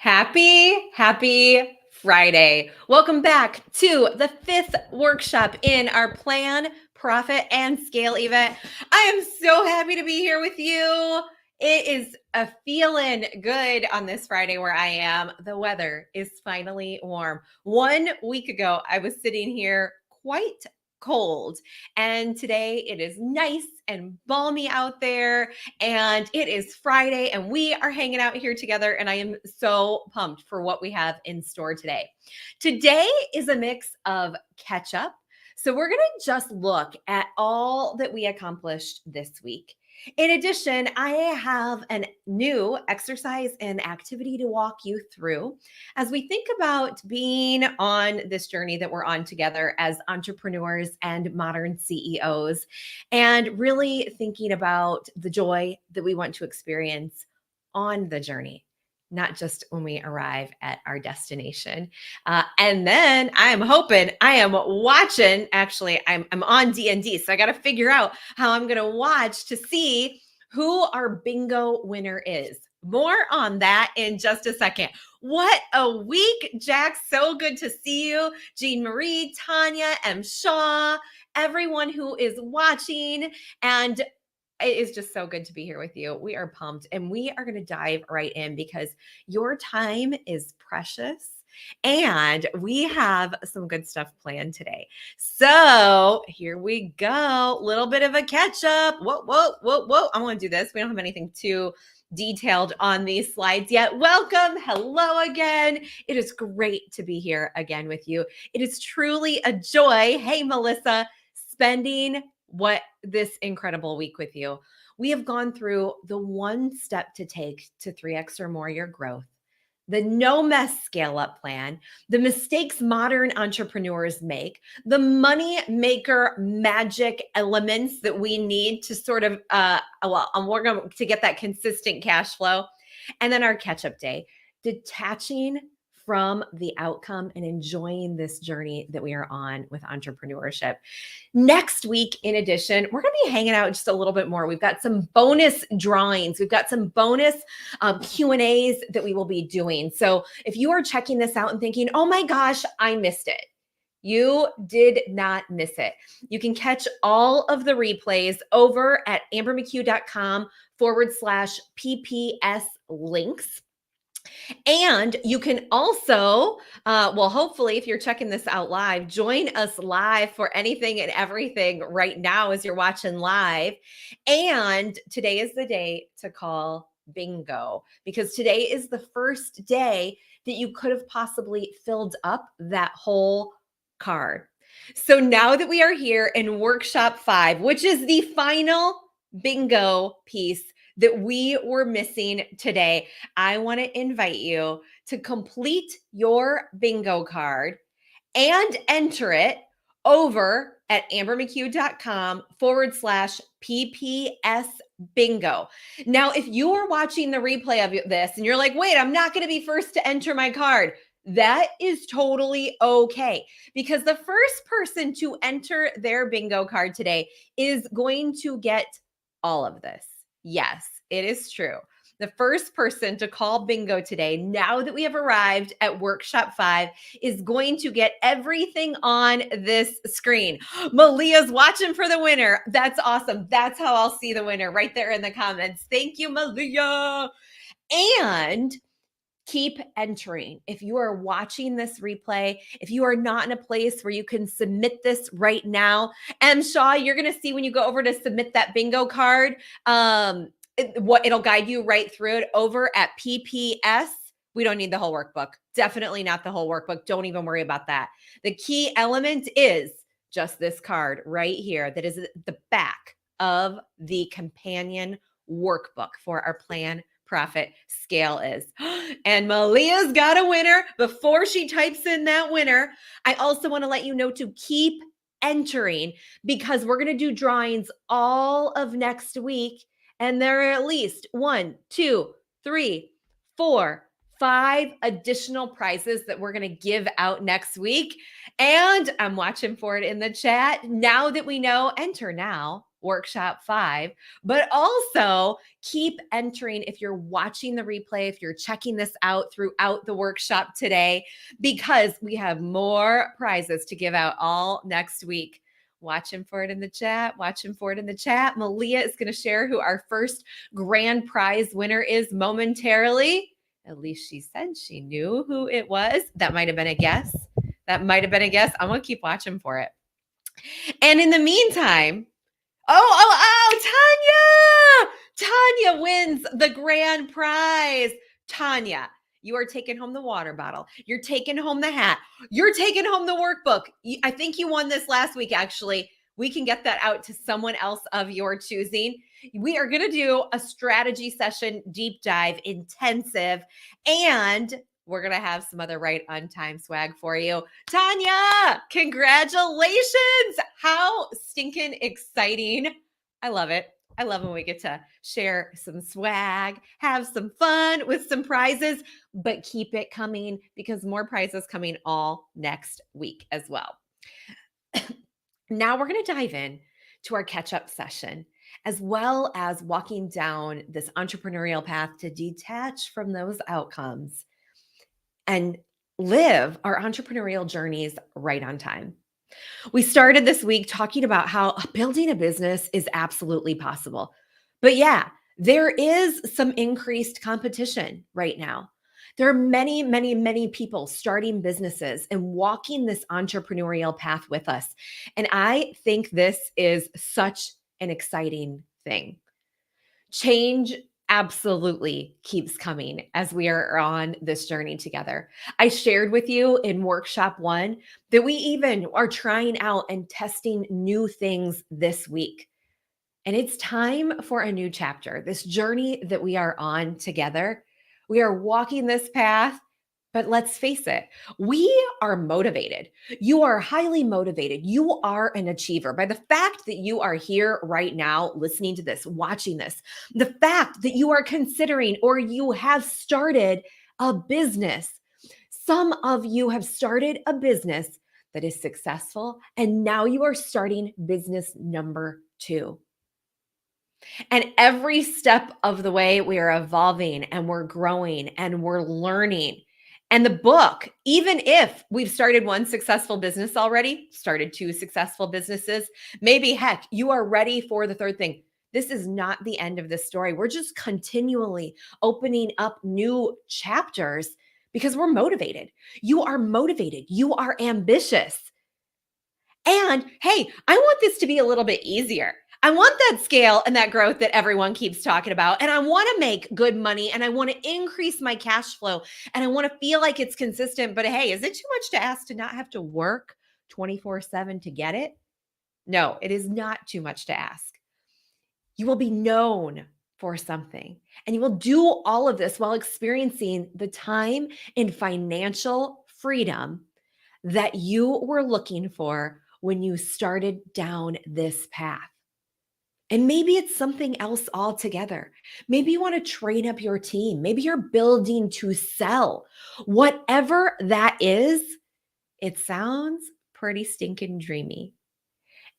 Happy Friday. Welcome back to the fifth workshop in our Plan, Profit, and Scale event. I am so happy to be here with you. It is a feeling good on this Friday where I am. The weather is finally warm. 1 week ago, I was sitting here quite cold, and today it is nice and balmy out there, and it is Friday and we are hanging out here together, and I am so pumped for what we have in store today. Today is a mix of catch up. So we're going to just look at all that we accomplished this week. In addition, I have a new exercise and activity to walk you through as we think about being on this journey that we're on together as entrepreneurs and modern CEOs, and really thinking about the joy that we want to experience on the journey, not just when we arrive at our destination. And then I'm hoping, I am watching, actually, I'm on D&D, so I got to figure out how I'm going to watch to see who our bingo winner is. More on that in just a second. What a week, Jack. So good to see you. Jean Marie, Tanya, M. Shaw, everyone who is watching. And it is just so good to be here with you. We are pumped, and we are going to dive right in because your time is precious and we have some good stuff planned today. So here we go. Little bit of a catch up. Whoa. I want to do this. We don't have anything too detailed on these slides yet. Welcome. Hello again. It is great to be here again with you. It is truly a joy. Hey, Melissa, spending this incredible week with you. We have gone through the one step to take to 3x or more your growth, the no mess scale up plan, the mistakes modern entrepreneurs make, the money maker magic elements that we need to sort of, we're going to get that consistent cash flow, and then our catch up day, detaching from the outcome and enjoying this journey that we are on with entrepreneurship. Next week, in addition, we're going to be hanging out just a little bit more. We've got some bonus drawings. We've got some bonus Q&As that we will be doing. So if you are checking this out and thinking, oh my gosh, I missed it, you did not miss it. You can catch all of the replays over at ambermchugh.com/PPS links. And you can also, hopefully, if you're checking this out live, join us live for anything and everything right now as you're watching live. And today is the day to call bingo, because today is the first day that you could have possibly filled up that whole card. So now that we are here in workshop 5, which is the final bingo piece that we were missing today, I want to invite you to complete your bingo card and enter it over at ambermchugh.com/PPS bingo. Now, if you are watching the replay of this and you're like, wait, I'm not going to be first to enter my card, that is totally okay, because the first person to enter their bingo card today is going to get all of this. Yes, it is true. The first person to call bingo today, now that we have arrived at workshop 5, is going to get everything on this screen. Malia's watching for the winner. That's awesome. That's how I'll see the winner, right there in the comments. Thank you, Malia. And keep entering. If you are watching this replay, if you are not in a place where you can submit this right now, M. Shaw, you're going to see when you go over to submit that bingo card, it'll guide you right through it over at PPS. We don't need the whole workbook. Definitely not the whole workbook. Don't even worry about that. The key element is just this card right here that is the back of the companion workbook for our plan, profit, scale is. And Malia's got a winner. Before she types in that winner, I also want to let you know to keep entering, because we're going to do drawings all of next week. And there are at least 1, 2, 3, 4, 5 additional prizes that we're going to give out next week. And I'm watching for it in the chat. Now that we know, enter now Workshop 5, but also keep entering if you're watching the replay, if you're checking this out throughout the workshop today, because we have more prizes to give out all next week. Watching for it in the chat. Watching for it in the chat. Malia is going to share who our first grand prize winner is momentarily. At least she said she knew who it was. That might have been a guess. That might have been a guess. I'm going to keep watching for it. And in the meantime, Tanya wins the grand prize. Tanya, you are taking home the water bottle. You're taking home the hat. You're taking home the workbook. I think you won this last week, actually. We can get that out to someone else of your choosing. We are going to do a strategy session, deep dive, intensive, and we're going to have some other right on time swag for you. Tanya, congratulations. How stinking exciting. I love it. I love when we get to share some swag, have some fun with some prizes, but keep it coming because more prizes coming all next week as well. Now we're going to dive in to our catch-up session, as well as walking down this entrepreneurial path to detach from those outcomes and live our entrepreneurial journeys right on time. We started this week talking about how building a business is absolutely possible. But yeah, there is some increased competition right now. There are many, many, many people starting businesses and walking this entrepreneurial path with us. And I think this is such an exciting thing. Change absolutely keeps coming as we are on this journey together. I shared with you in workshop 1 that we even are trying out and testing new things this week. And it's time for a new chapter. This journey that we are on together, we are walking this path. But let's face it, we are motivated. You are highly motivated. You are an achiever. By the fact that you are here right now, listening to this, watching this, the fact that you are considering or you have started a business. Some of you have started a business that is successful, and now you are starting business number 2. And every step of the way, we are evolving and we're growing and we're learning. And the book, even if we've started one successful business already, started 2 successful businesses, maybe heck, you are ready for the 3rd thing. This is not the end of the story. We're just continually opening up new chapters because we're motivated. You are motivated. You are ambitious. And hey, I want this to be a little bit easier. I want that scale and that growth that everyone keeps talking about. And I want to make good money and I want to increase my cash flow and I want to feel like it's consistent. But hey, is it too much to ask to not have to work 24/7 to get it? No, it is not too much to ask. You will be known for something and you will do all of this while experiencing the time and financial freedom that you were looking for when you started down this path. And maybe it's something else altogether. Maybe you want to train up your team. Maybe you're building to sell. Whatever that is, it sounds pretty stinking dreamy.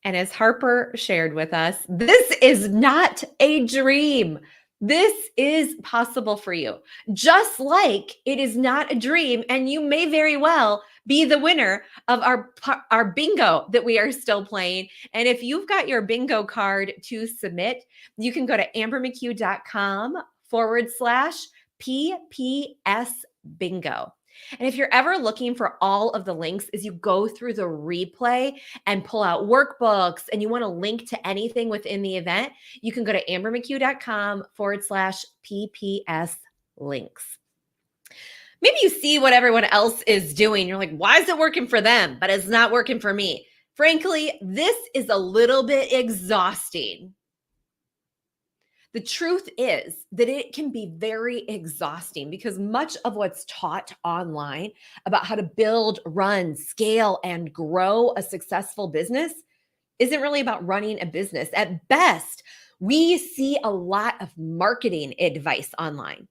And as Harper shared with us, this is not a dream. This is possible for you. Just like it is not a dream, and you may very well be the winner of our bingo that we are still playing. And if you've got your bingo card to submit, you can go to ambermccue.com/PPS bingo. And if you're ever looking for all of the links as you go through the replay and pull out workbooks and you want to link to anything within the event, you can go to ambermccue.com/PPS links. Maybe you see what everyone else is doing. You're like, why is it working for them, but it's not working for me? Frankly, this is a little bit exhausting. The truth is that it can be very exhausting because much of what's taught online about how to build, run, scale, and grow a successful business isn't really about running a business. At best, we see a lot of marketing advice online.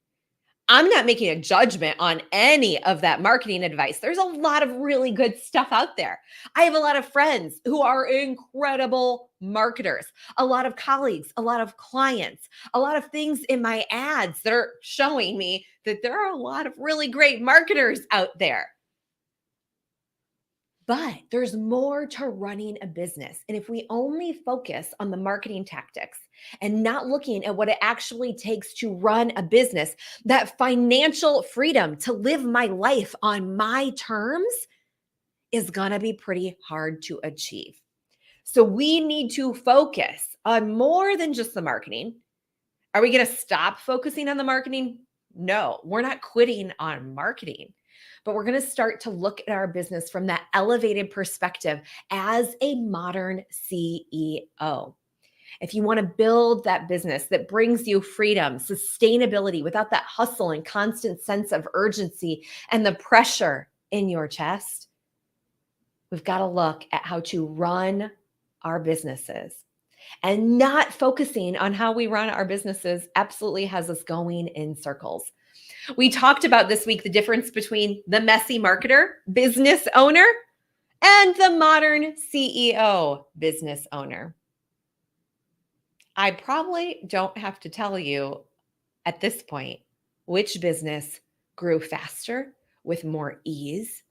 I'm not making a judgment on any of that marketing advice. There's a lot of really good stuff out there. I have a lot of friends who are incredible marketers, a lot of colleagues, a lot of clients, a lot of things in my ads that are showing me that there are a lot of really great marketers out there. But there's more to running a business. And if we only focus on the marketing tactics and not looking at what it actually takes to run a business, that financial freedom to live my life on my terms is going to be pretty hard to achieve. So we need to focus on more than just the marketing. Are we going to stop focusing on the marketing? No, we're not quitting on marketing, but we're going to start to look at our business from that elevated perspective as a modern CEO. If you want to build that business that brings you freedom, sustainability without that hustle and constant sense of urgency and the pressure in your chest, we've got to look at how to run our businesses. And not focusing on how we run our businesses absolutely has us going in circles. We talked about this week the difference between the messy marketer, business owner, and the modern CEO, business owner. I probably don't have to tell you at this point which business grew faster with more ease,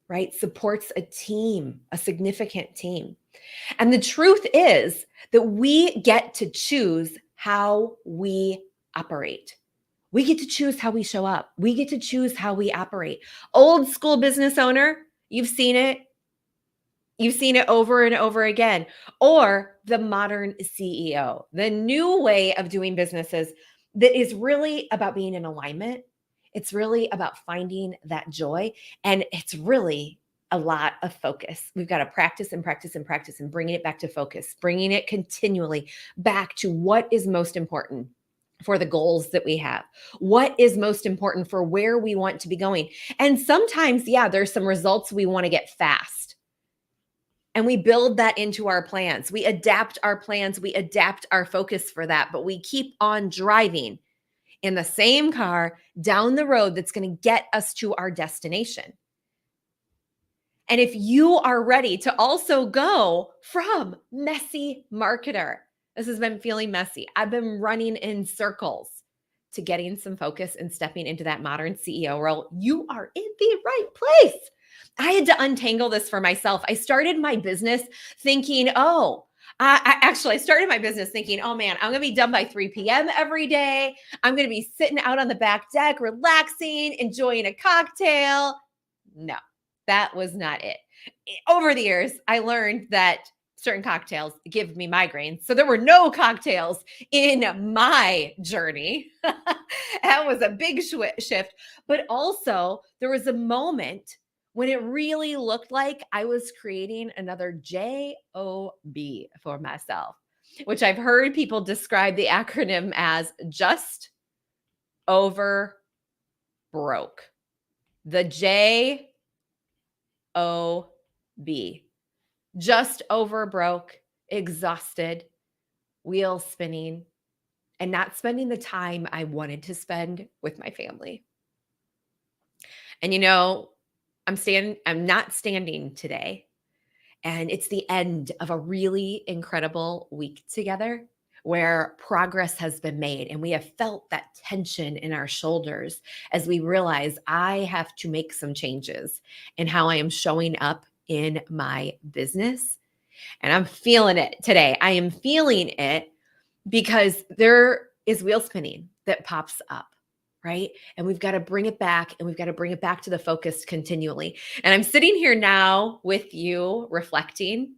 right? Supports a team, a significant team. And the truth is that we get to choose how we operate. We get to choose how we show up. We get to choose how we operate. Old school business owner, you've seen it. You've seen it over and over again. Or the modern CEO, the new way of doing businesses that is really about being in alignment. It's really about finding that joy. And it's really a lot of focus. We've got to practice and practice and practice and bringing it back to focus, bringing it continually back to what is most important for the goals that we have, what is most important for where we want to be going. And sometimes, yeah, there's some results we want to get fast. And we build that into our plans. We adapt our plans. We adapt our focus for that. But we keep on driving in the same car down the road that's going to get us to our destination. And if you are ready to also go from messy marketer, this has been feeling messy. I've been running in circles to getting some focus and stepping into that modern CEO role. You are in the right place. I had to untangle this for myself. I started my business thinking, I started my business thinking, oh man, I'm going to be done by 3 p.m. every day. I'm going to be sitting out on the back deck, relaxing, enjoying a cocktail. No, that was not it. Over the years, I learned that certain cocktails give me migraines. So there were no cocktails in my journey. That was a big shift. But also, there was a moment when it really looked like I was creating another JOB for myself, which I've heard people describe the acronym as just over broke. The JOB. Just over broke, exhausted, wheels spinning, and not spending the time I wanted to spend with my family. And I'm not standing today. And it's the end of a really incredible week together where progress has been made. And we have felt that tension in our shoulders as we realize I have to make some changes in how I am showing up in my business. And I'm feeling it today. I am feeling it because there is wheel spinning that pops up, right? And we've got to bring it back, and we've got to bring it back to the focus continually. And I'm sitting here now with you reflecting,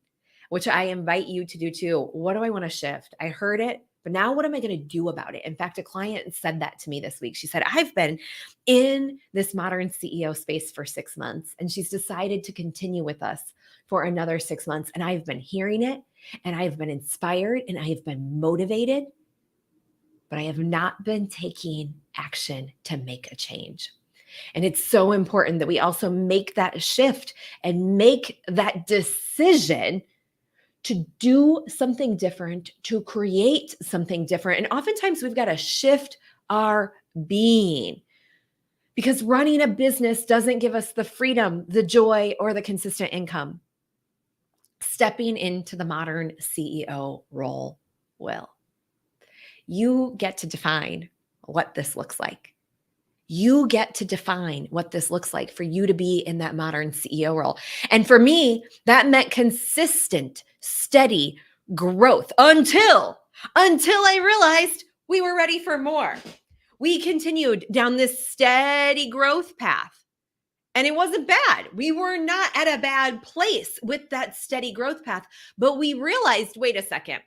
which I invite you to do too. What do I want to shift? I heard it, but now what am I going to do about it? In fact, a client said that to me this week. She said, I've been in this modern CEO space for 6 months, and she's decided to continue with us for another 6 months. And I've been hearing it, and I've been inspired, and I have been motivated, but I have not been taking action to make a change. And it's so important that we also make that shift and make that decision to do something different, to create something different. And oftentimes we've got to shift our being. Because running a business doesn't give us the freedom, the joy, or the consistent income. Stepping into the modern CEO role will. You get to define what this looks like. You get to define what this looks like for you to be in that modern CEO role. And for me, that meant consistent, steady growth until I realized we were ready for more. We continued down this steady growth path. And it wasn't bad. We were not at a bad place with that steady growth path, but we realized, wait a second,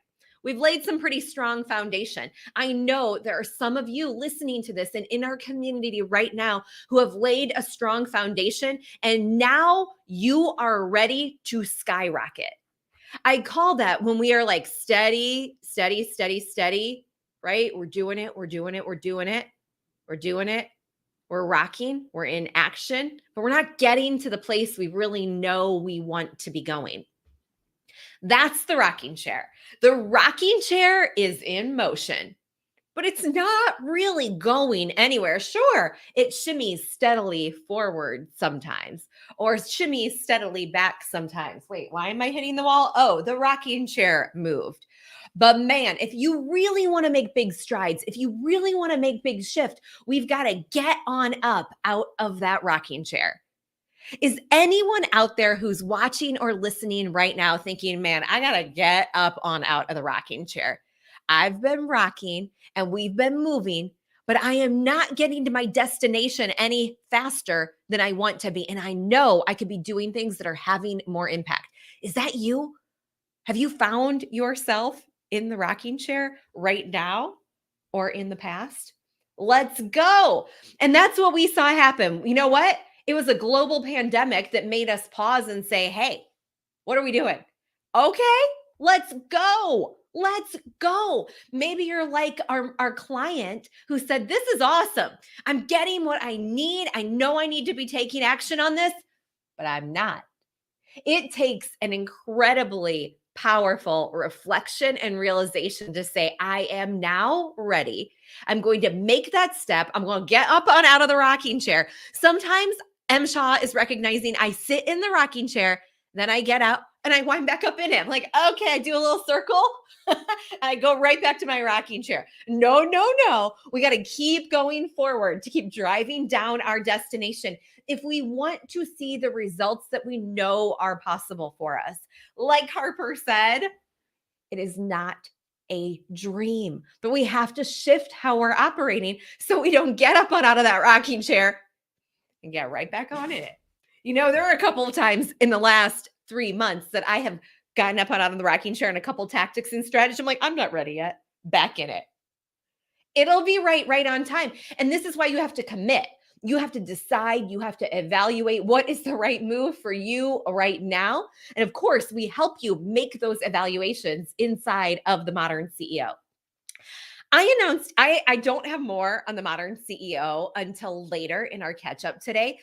we've laid some pretty strong foundation. I know there are some of you listening to this and in our community right now who have laid a strong foundation, and now you are ready to skyrocket. I call that when we are like steady, steady, steady, steady, right? We're doing it, we're doing it, we're doing it, we're doing it. We're rocking, we're in action, but we're not getting to the place we really know we want to be going. That's the rocking chair. The rocking chair is in motion, but it's not really going anywhere. Sure, it shimmies steadily forward sometimes, or shimmies steadily back sometimes. Wait, why am I hitting the wall? Oh, the rocking chair moved. But man, if you really want to make big strides, if you really want to make big shift, we've got to get on up out of that rocking chair. Is anyone out there who's watching or listening right now thinking, man, I got to get up on out of the rocking chair? I've been rocking and we've been moving, but I am not getting to my destination any faster than I want to be. And I know I could be doing things that are having more impact. Is that you? Have you found yourself in the rocking chair right now or in the past? Let's go. And that's what we saw happen. You know what? It was a global pandemic that made us pause and say, hey, what are we doing? Okay, let's go. Let's go. Maybe you're like our client who said, this is awesome. I'm getting what I need. I know I need to be taking action on this, but I'm not. It takes an incredibly powerful reflection and realization to say, I am now ready. I'm going to make that step. I'm going to get up on out of the rocking chair. Sometimes M. Shaw is recognizing I sit in the rocking chair, then I get out and I wind back up in it. I'm like, okay, I do a little circle. I go right back to my rocking chair. No, no, no. We got to keep going forward to keep driving down our destination if we want to see the results that we know are possible for us. Like Harper said, it is not a dream, but we have to shift how we're operating so we don't get up and out of that rocking chair and get right back on in it. You know, there are a couple of times in the last 3 months that I have gotten up and out of the rocking chair and a couple tactics and strategies. I'm like, I'm not ready yet. Back in it. It'll be right on time. And this is why you have to commit. You have to decide, you have to evaluate what is the right move for you right now. And of course, we help you make those evaluations inside of the Modern CEO. I announced I don't have more on the Modern CEO until later in our catch up today,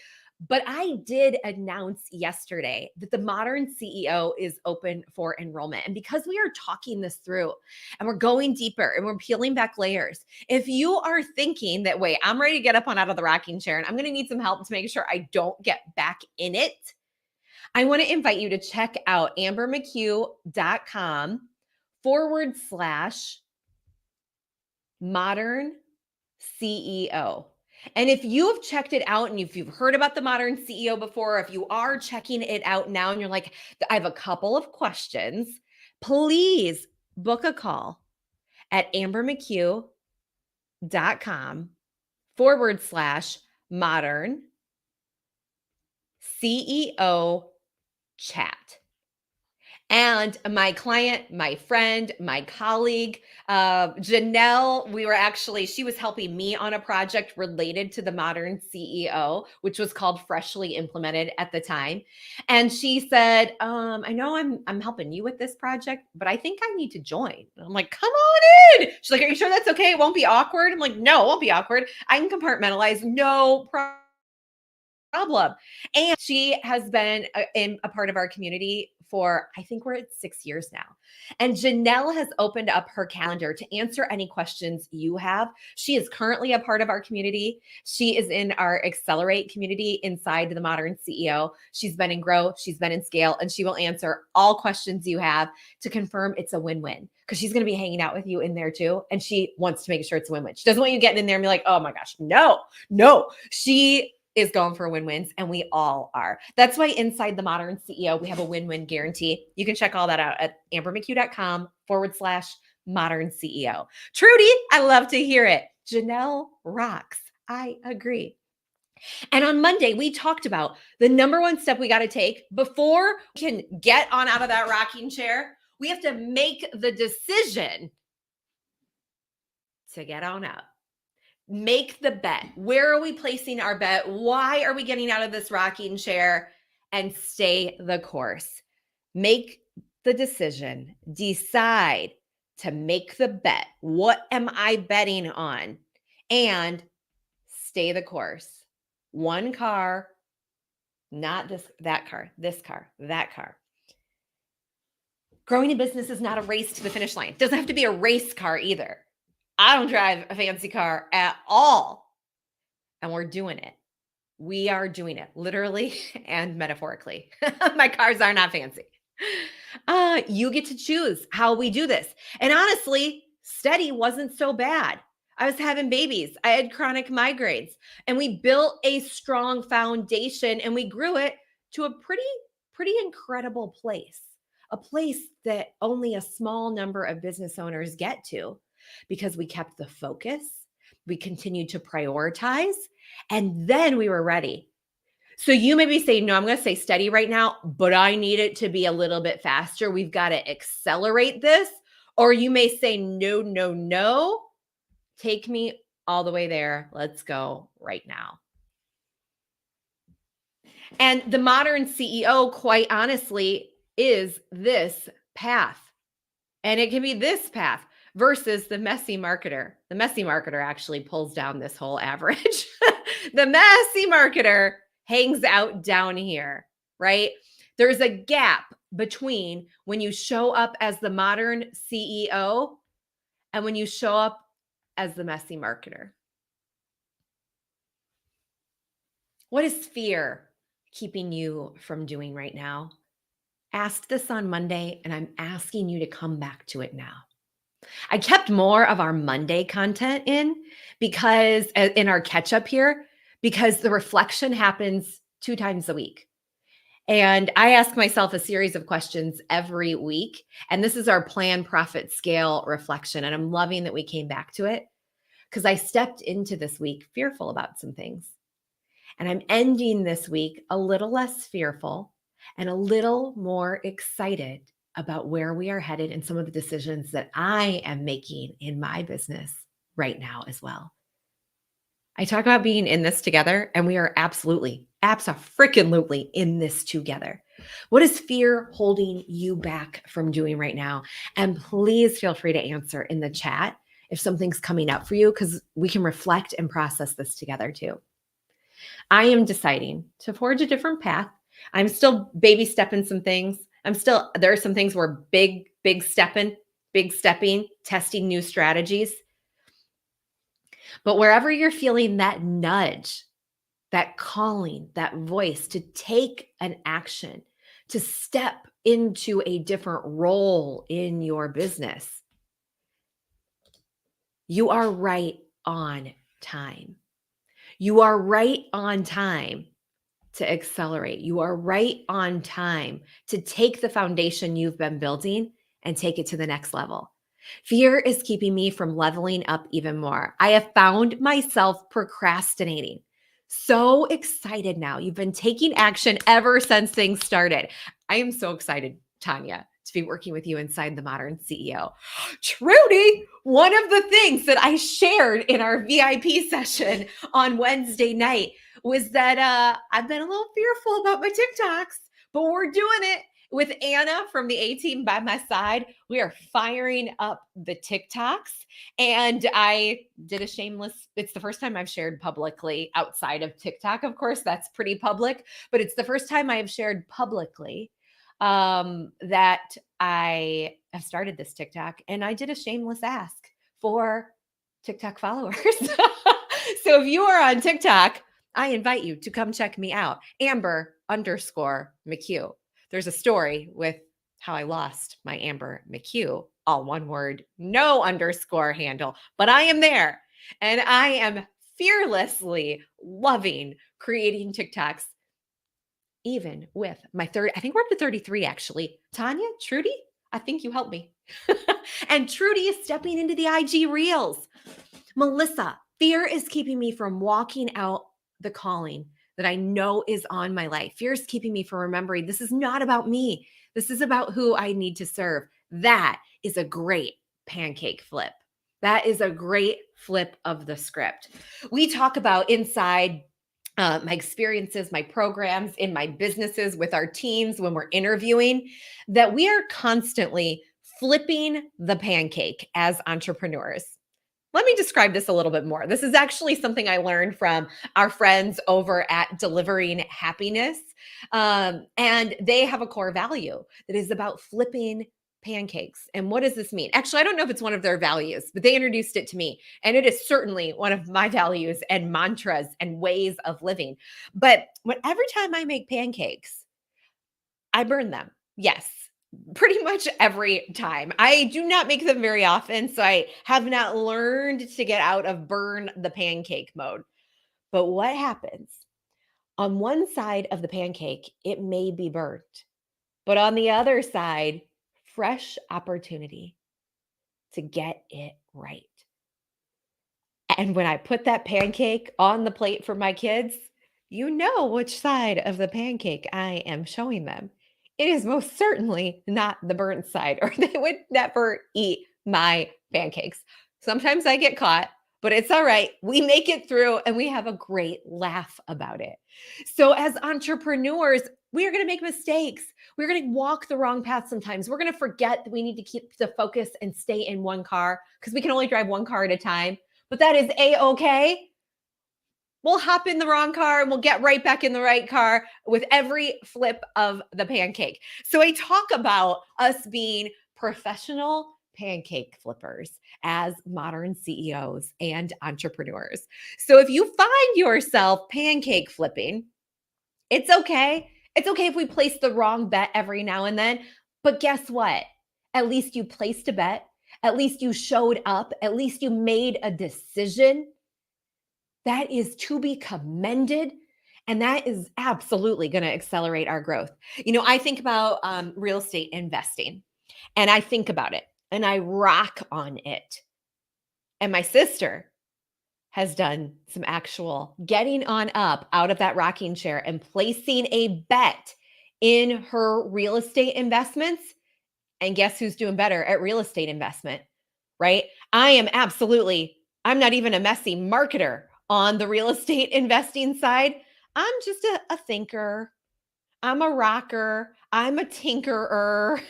but I did announce yesterday that the Modern CEO is open for enrollment. And because we are talking this through and we're going deeper and we're peeling back layers, if you are thinking that, wait, I'm ready to get up on out of the rocking chair and I'm going to need some help to make sure I don't get back in it, I want to invite you to check out ambermchugh.com/modern CEO. And if you've checked it out and if you've heard about the Modern CEO before, if you are checking it out now and you're like, I have a couple of questions, please book a call at ambermchugh.com/modern CEO chat. And my client, my friend, my colleague, Janelle, she was helping me on a project related to the Modern CEO, which was called Freshly Implemented at the time. And she said, I know I'm helping you with this project, but I think I need to join. And I'm like, come on in. She's like, are you sure that's okay? It won't be awkward. I'm like, no, it won't be awkward. I can compartmentalize. No problem. problem. And she has been a part of our community for, I think we're at 6 years now. And Janelle has opened up her calendar to answer any questions you have. She is currently a part of our community. She is in our Accelerate community inside the Modern CEO. She's been in Grow, she's been in Scale, and she will answer all questions you have to confirm it's a win-win, because she's going to be hanging out with you in there too. And she wants to make sure it's a win-win. She doesn't want you getting in there and be like, oh my gosh, no. She is going for win-wins, and we all are. That's why inside the Modern CEO, we have a win-win guarantee. You can check all that out at ambermchugh.com/modern CEO. Trudy, I love to hear it. Janelle rocks. I agree. And on Monday, we talked about the number one step we got to take before we can get on out of that rocking chair. We have to make the decision to get on up. Make the bet. Where are we placing our bet? Why are we getting out of this rocking chair? And stay the course. Make the decision. Decide to make the bet. What am I betting on? And stay the course. One car, not that car, this car, that car. Growing a business is not a race to the finish line. It doesn't have to be a race car either. I don't drive a fancy car at all. And we're doing it. We are doing it literally and metaphorically. My cars are not fancy. You get to choose how we do this. And honestly, steady wasn't so bad. I was having babies. I had chronic migraines, and we built a strong foundation, and we grew it to a pretty incredible place. A place that only a small number of business owners get to, because we kept the focus, we continued to prioritize, and then we were ready. So you may be saying, no, I'm going to say steady right now, but I need it to be a little bit faster. We've got to accelerate this. Or you may say, no, take me all the way there. Let's go right now. And the Modern CEO, quite honestly, is this path. And it can be this path versus the messy marketer. The messy marketer actually pulls down this whole average. The messy marketer hangs out down here, right? There's a gap between when you show up as the Modern CEO and when you show up as the messy marketer. What is fear keeping you from doing right now? Asked this on Monday, and I'm asking you to come back to it now. I kept more of our Monday content in our catch up here, because the reflection happens 2 times a week. And I ask myself a series of questions every week. And this is our Plan, Profit, Scale reflection. And I'm loving that we came back to it, because I stepped into this week fearful about some things. And I'm ending this week a little less fearful and a little more excited about where we are headed and some of the decisions that I am making in my business right now as well. I talk about being in this together, and we are absolutely in this together. What is fear holding you back from doing right now? And please feel free to answer in the chat if something's coming up for you, because we can reflect and process this together too. I am deciding to forge a different path. I'm still baby stepping some things. There are some things where big stepping, testing new strategies. But wherever you're feeling that nudge, that calling, that voice to take an action, to step into a different role in your business, you are right on time. You are right on time to accelerate. You are right on time to take the foundation you've been building and take it to the next level. Fear is keeping me from leveling up even more. I have found myself procrastinating. So excited now. You've been taking action ever since things started. I am so excited, Tanya, to be working with you inside the Modern CEO. Trudy, one of the things that I shared in our VIP session on Wednesday night was that I've been a little fearful about my TikToks, but we're doing it. with Anna from the A team by my side, we are firing up the TikToks. And I did a shameless, it's the first time I've shared publicly outside of TikTok. Of course, that's pretty public, but it's the first time I have shared publicly that I have started this TikTok, and I did a shameless ask for TikTok followers. So if you are on TikTok, I invite you to come check me out. Amber_McHugh. There's a story with how I lost my Amber McHugh, all one word, no underscore handle, but I am there and I am fearlessly loving creating TikToks, even with my I think we're up to 33 actually. Tanya, Trudy, I think you helped me. And Trudy is stepping into the IG Reels. Melissa, fear is keeping me from walking out the calling that I know is on my life. Fear is keeping me from remembering this is not about me. This is about who I need to serve. That is a great pancake flip. That is a great flip of the script. We talk about inside my experiences, my programs, in my businesses with our teams when we're interviewing, that we are constantly flipping the pancake as entrepreneurs. Let me describe this a little bit more. This is actually something I learned from our friends over at Delivering Happiness. And they have a core value that is about flipping pancakes. And what does this mean? Actually, I don't know if it's one of their values, but they introduced it to me. And it is certainly one of my values and mantras and ways of living. But every time I make pancakes, I burn them. Yes, pretty much every time. I do not make them very often, so I have not learned to get out of burn the pancake mode. But what happens? On one side of the pancake, it may be burnt, but on the other side, fresh opportunity to get it right. And when I put that pancake on the plate for my kids, you know which side of the pancake I am showing them. It is most certainly not the burnt side, or they would never eat my pancakes. Sometimes I get caught, but it's all right. We make it through and we have a great laugh about it. So, as entrepreneurs, we are going to make mistakes. We're going to walk the wrong path sometimes. We're going to forget that we need to keep the focus and stay in one car because we can only drive one car at a time. But that is A-okay. We'll hop in the wrong car and we'll get right back in the right car with every flip of the pancake. So I talk about us being professional pancake flippers as modern CEOs and entrepreneurs. So if you find yourself pancake flipping, it's okay. It's okay if we place the wrong bet every now and then. But guess what? At least you placed a bet. At least you showed up. At least you made a decision. That is to be commended. And that is absolutely going to accelerate our growth. You know, I think about real estate investing and I think about it and I rock on it. And my sister has done some actual getting on up out of that rocking chair and placing a bet in her real estate investments. And guess who's doing better at real estate investment, right? I'm not even a messy marketer on the real estate investing side. I'm just a thinker. I'm a rocker. I'm a tinkerer.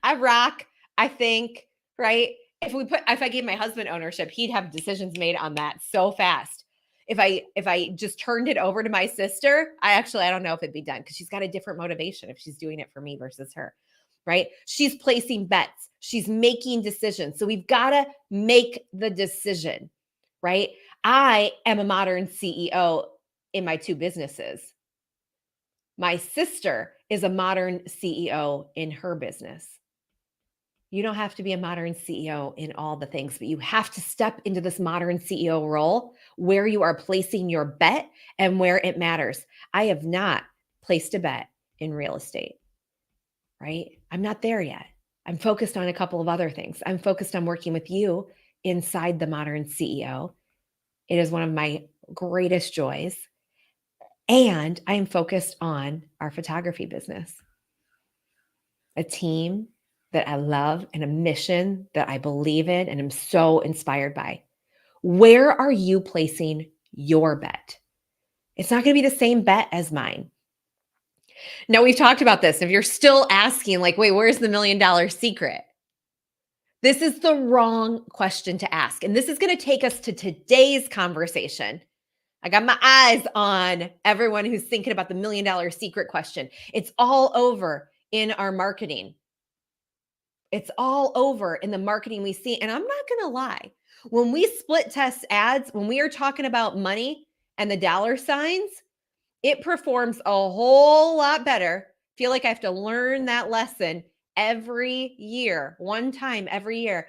I rock. I think, right? If I gave my husband ownership, he'd have decisions made on that so fast. If I just turned it over to my sister, I don't know if it'd be done because she's got a different motivation if she's doing it for me versus her. Right? She's placing bets. She's making decisions. So we've got to make the decision, right? I am a modern CEO in my two businesses. My sister is a modern CEO in her business. You don't have to be a modern CEO in all the things, but you have to step into this modern CEO role where you are placing your bet and where it matters. I have not placed a bet in real estate, right? I'm not there yet. I'm focused on a couple of other things. I'm focused on working with you inside the modern CEO. It is one of my greatest joys. And I am focused on our photography business, a team that I love and a mission that I believe in and am so inspired by. Where are you placing your bet? It's not going to be the same bet as mine. Now, we've talked about this. If you're still asking, like, wait, where's the $1,000,000 secret? This is the wrong question to ask. And this is going to take us to today's conversation. I got my eyes on everyone who's thinking about the $1,000,000 secret question. It's all over in our marketing. It's all over in the marketing we see. And I'm not going to lie. When we split test ads, when we are talking about money and the dollar signs, it performs a whole lot better. Feel like I have to learn that lesson every year, one time every year.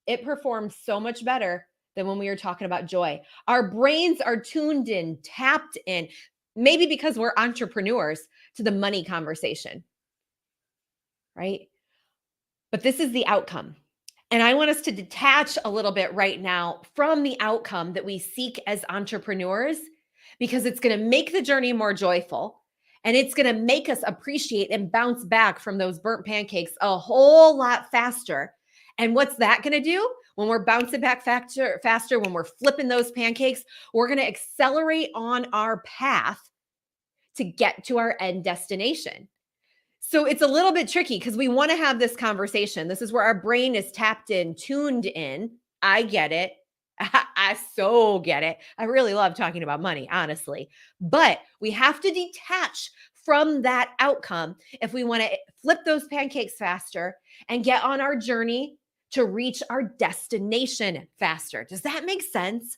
It performs so much better than when we were talking about joy. Our brains are tuned in, tapped in, maybe because we're entrepreneurs, to the money conversation, right? But this is the outcome. And I want us to detach a little bit right now from the outcome that we seek as entrepreneurs, because it's going to make the journey more joyful, and it's going to make us appreciate and bounce back from those burnt pancakes a whole lot faster. And what's that going to do? When we're bouncing back faster, when we're flipping those pancakes, we're going to accelerate on our path to get to our end destination. So it's a little bit tricky because we want to have this conversation. This is where our brain is tapped in, tuned in. I get it. I so get it. I really love talking about money, honestly. But we have to detach from that outcome if we want to flip those pancakes faster and get on our journey to reach our destination faster. Does that make sense?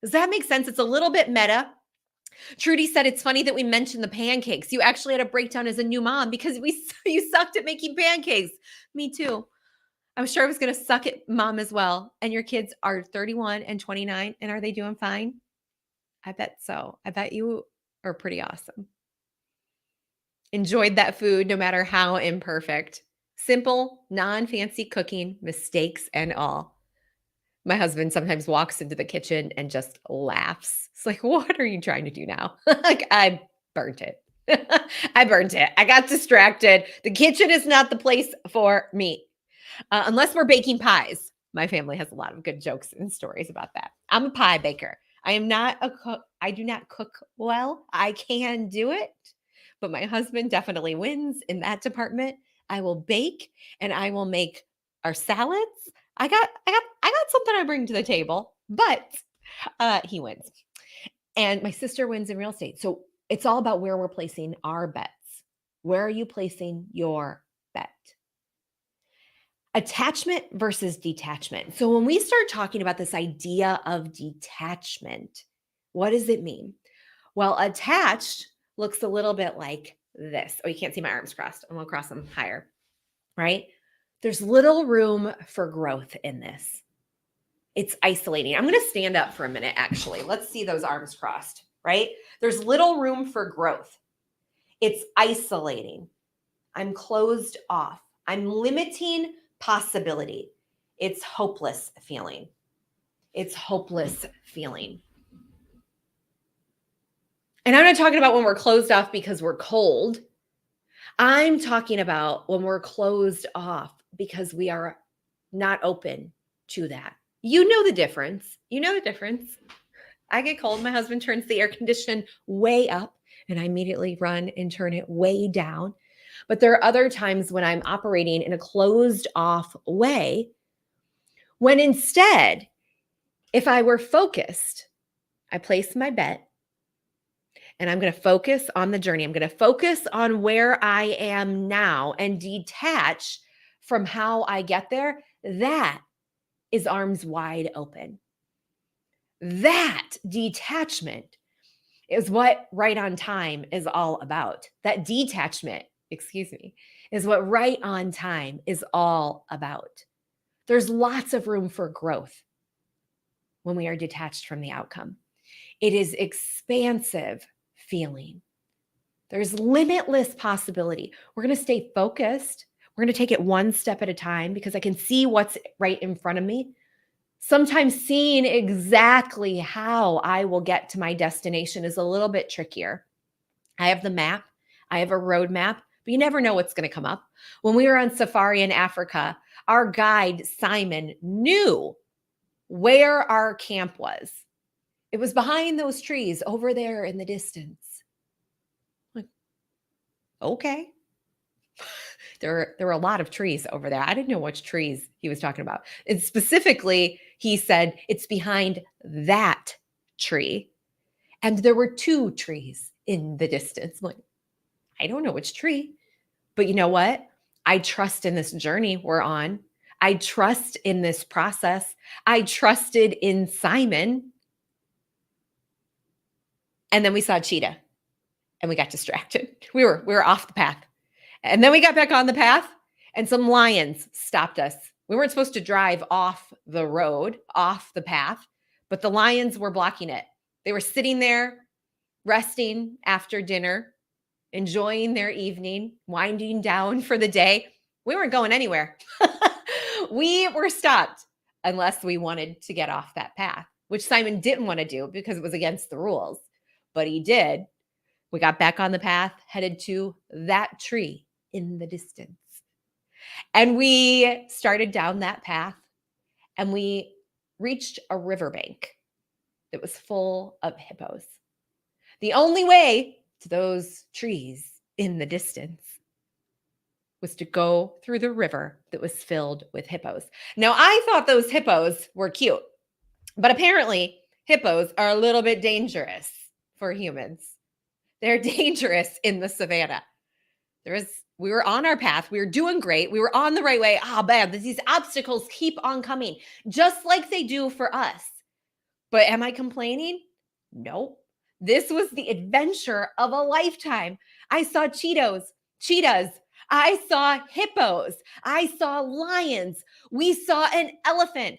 Does that make sense? It's a little bit meta. Trudy said it's funny that we mentioned the pancakes. You actually had a breakdown as a new mom because you sucked at making pancakes. Me too. I'm sure I was going to suck at mom as well. And your kids are 31 and 29, and are they doing fine? I bet so. I bet you are pretty awesome. Enjoyed that food no matter how imperfect. Simple, non-fancy cooking, mistakes and all. My husband sometimes walks into the kitchen and just laughs. It's like, what are you trying to do now? Like, I burnt it. I burnt it. I got distracted. The kitchen is not the place for me. Unless we're baking pies. My family has a lot of good jokes and stories about that. I'm a pie baker. I am not a cook. I do not cook well. I can do it, but my husband definitely wins in that department. I will bake and I will make our salads. I got something I bring to the table, but he wins. And my sister wins in real estate. So it's all about where we're placing our bets. Where are you placing your bet? Attachment versus detachment. So when we start talking about this idea of detachment, what does it mean? Well, attached looks a little bit like this. Oh, you can't see my arms crossed. I'm going to cross them higher, right? There's little room for growth in this. It's isolating. I'm going to stand up for a minute, actually. Let's see those arms crossed, right? There's little room for growth. It's isolating. I'm closed off. I'm limiting possibility. It's hopeless feeling. It's hopeless feeling. And I'm not talking about when we're closed off because we're cold. I'm talking about when we're closed off because we are not open to that. You know the difference. You know the difference. I get cold. My husband turns the air condition way up and I immediately run and turn it way down. But there are other times when I'm operating in a closed off way, when instead, if I were focused, I place my bet and I'm going to focus on the journey. I'm going to focus on where I am now and detach from how I get there. That is arms wide open. That detachment is what right on time is all about. That detachment, is what right on time is all about. There's lots of room for growth when we are detached from the outcome. It is expansive feeling. There's limitless possibility. We're going to stay focused. We're going to take it one step at a time because I can see what's right in front of me. Sometimes seeing exactly how I will get to my destination is a little bit trickier. I have the map, I have a roadmap, but you never know what's going to come up. When we were on safari in Africa, our guide, Simon, knew where our camp was. It was behind those trees over there in the distance. Like, Okay. There were a lot of trees over there. I didn't know which trees he was talking about. And specifically, he said it's behind that tree. And there were two trees in the distance. I'm like, I don't know which tree. But you know what? I trust in this journey we're on. I trust in this process. I trusted in Simon. And then we saw Cheetah and we got distracted. We were off the path. And then we got back on the path and some lions stopped us. We weren't supposed to drive off the road, off the path, but the lions were blocking it. They were sitting there resting after dinner, enjoying their evening, winding down for the day. We weren't going anywhere. We were stopped unless we wanted to get off that path, which Simon didn't want to do because it was against the rules, but he did. We got back on the path, headed to that tree in the distance. And we started down that path and we reached a riverbank that was full of hippos. The only way to those trees in the distance was to go through the river that was filled with hippos. Now, I thought those hippos were cute, but apparently hippos are a little bit dangerous for humans. They're dangerous in the savannah. We were on our path. We were doing great. We were on the right way. Ah, man, these obstacles keep on coming, just like they do for us. But am I complaining? Nope. This was the adventure of a lifetime. I saw cheetahs. I saw hippos. I saw lions. We saw an elephant.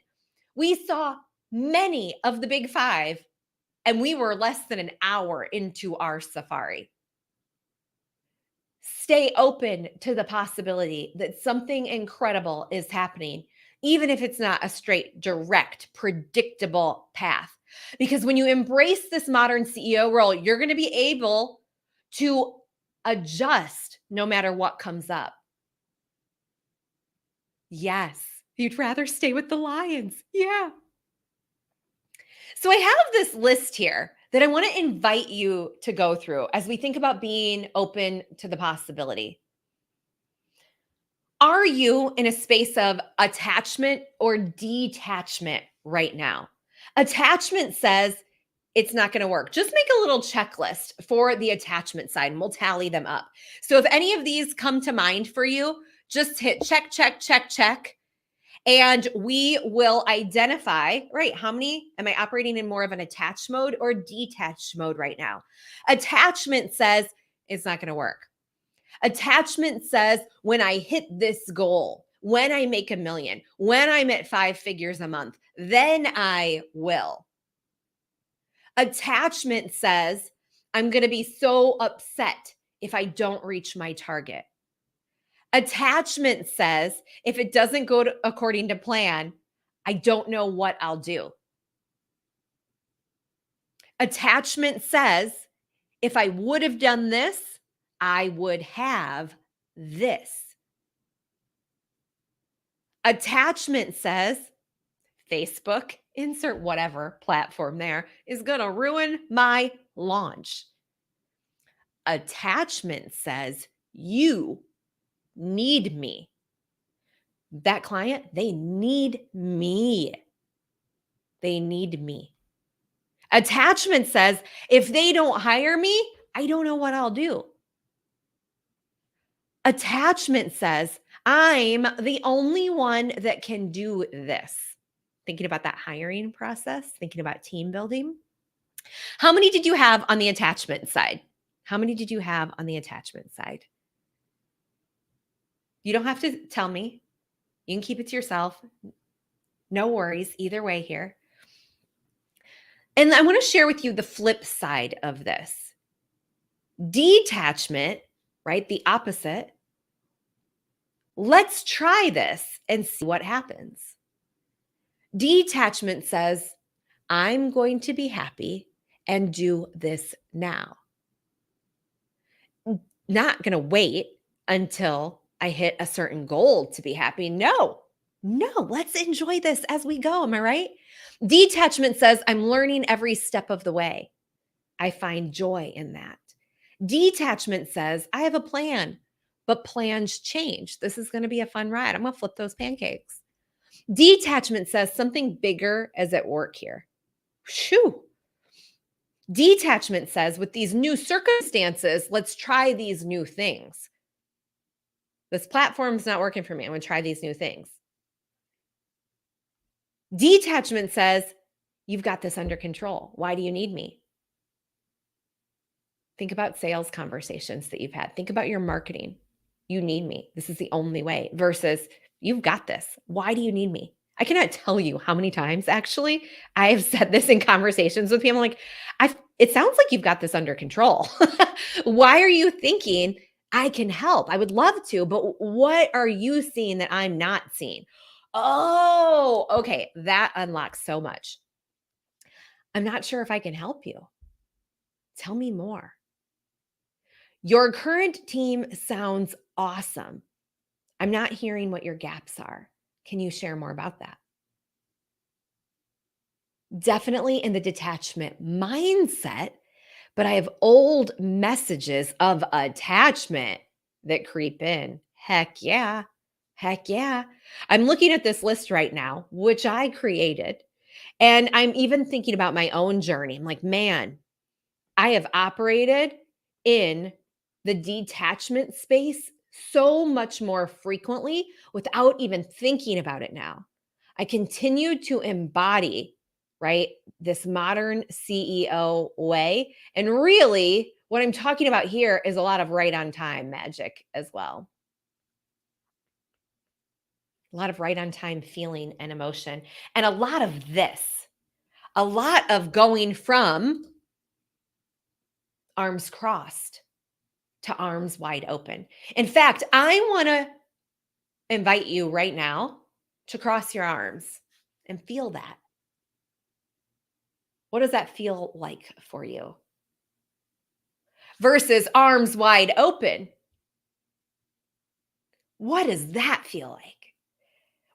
We saw many of the big five, and we were less than an hour into our safari. Stay open to the possibility that something incredible is happening, even if it's not a straight, direct, predictable path. Because when you embrace this modern CEO role, you're going to be able to adjust no matter what comes up. Yes, you'd rather stay with the lions. Yeah. So I have this list here that I want to invite you to go through as we think about being open to the possibility. Are you in a space of attachment or detachment right now? Attachment says it's not going to work. Just make a little checklist for the attachment side and we'll tally them up. So if any of these come to mind for you, just hit check, check, check, check. And we will identify, right? How many am I operating in more of an attached mode or detached mode right now? Attachment says it's not going to work. Attachment says when I hit this goal, when I make 1 million, when I'm at 5 figures a month, then I will. Attachment says I'm going to be so upset if I don't reach my target. Attachment says if it doesn't go according to plan, I don't know what I'll do. Attachment says if I would have done this, I would have this. Attachment says Facebook, insert whatever platform there, is going to ruin my launch. Attachment says you need me. That client, they need me. They need me. Attachment says if they don't hire me, I don't know what I'll do. Attachment says I'm the only one that can do this. Thinking about that hiring process, thinking about team building. How many did you have on the attachment side? How many did you have on the attachment side? You don't have to tell me. You can keep it to yourself. No worries either way here. And I want to share with you the flip side of this. Detachment, right? The opposite. Let's try this and see what happens. Detachment says, I'm going to be happy and do this now. Not going to wait until I hit a certain goal to be happy. No, let's enjoy this as we go. Am I right? Detachment says, I'm learning every step of the way. I find joy in that. Detachment says, I have a plan, but plans change. This is going to be a fun ride. I'm going to flip those pancakes. Detachment says something bigger is at work here. Shoo. Detachment says, with these new circumstances, let's try these new things. This platform's not working for me. I'm going to try these new things. Detachment says, you've got this under control. Why do you need me? Think about sales conversations that you've had. Think about your marketing. You need me. This is the only way. Versus, you've got this. Why do you need me? I cannot tell you how many times actually I have said this in conversations with people. Like, it sounds like you've got this under control. Why are you thinking I can help? I would love to, but what are you seeing that I'm not seeing? Oh, okay. That unlocks so much. I'm not sure if I can help you. Tell me more. Your current team sounds awesome. I'm not hearing what your gaps are. Can you share more about that? Definitely in the detachment mindset, but I have old messages of attachment that creep in. Heck yeah. Heck yeah. I'm looking at this list right now, which I created, and I'm even thinking about my own journey. I'm like, man, I have operated in the detachment space so much more frequently without even thinking about it now. I continue to embody, right, this modern CEO way. And really, what I'm talking about here is a lot of right on time magic as well. A lot of right on time feeling and emotion, and a lot of this, a lot of going from arms crossed to arms wide open. In fact, I want to invite you right now to cross your arms and feel that. What does that feel like for you? Versus arms wide open. What does that feel like?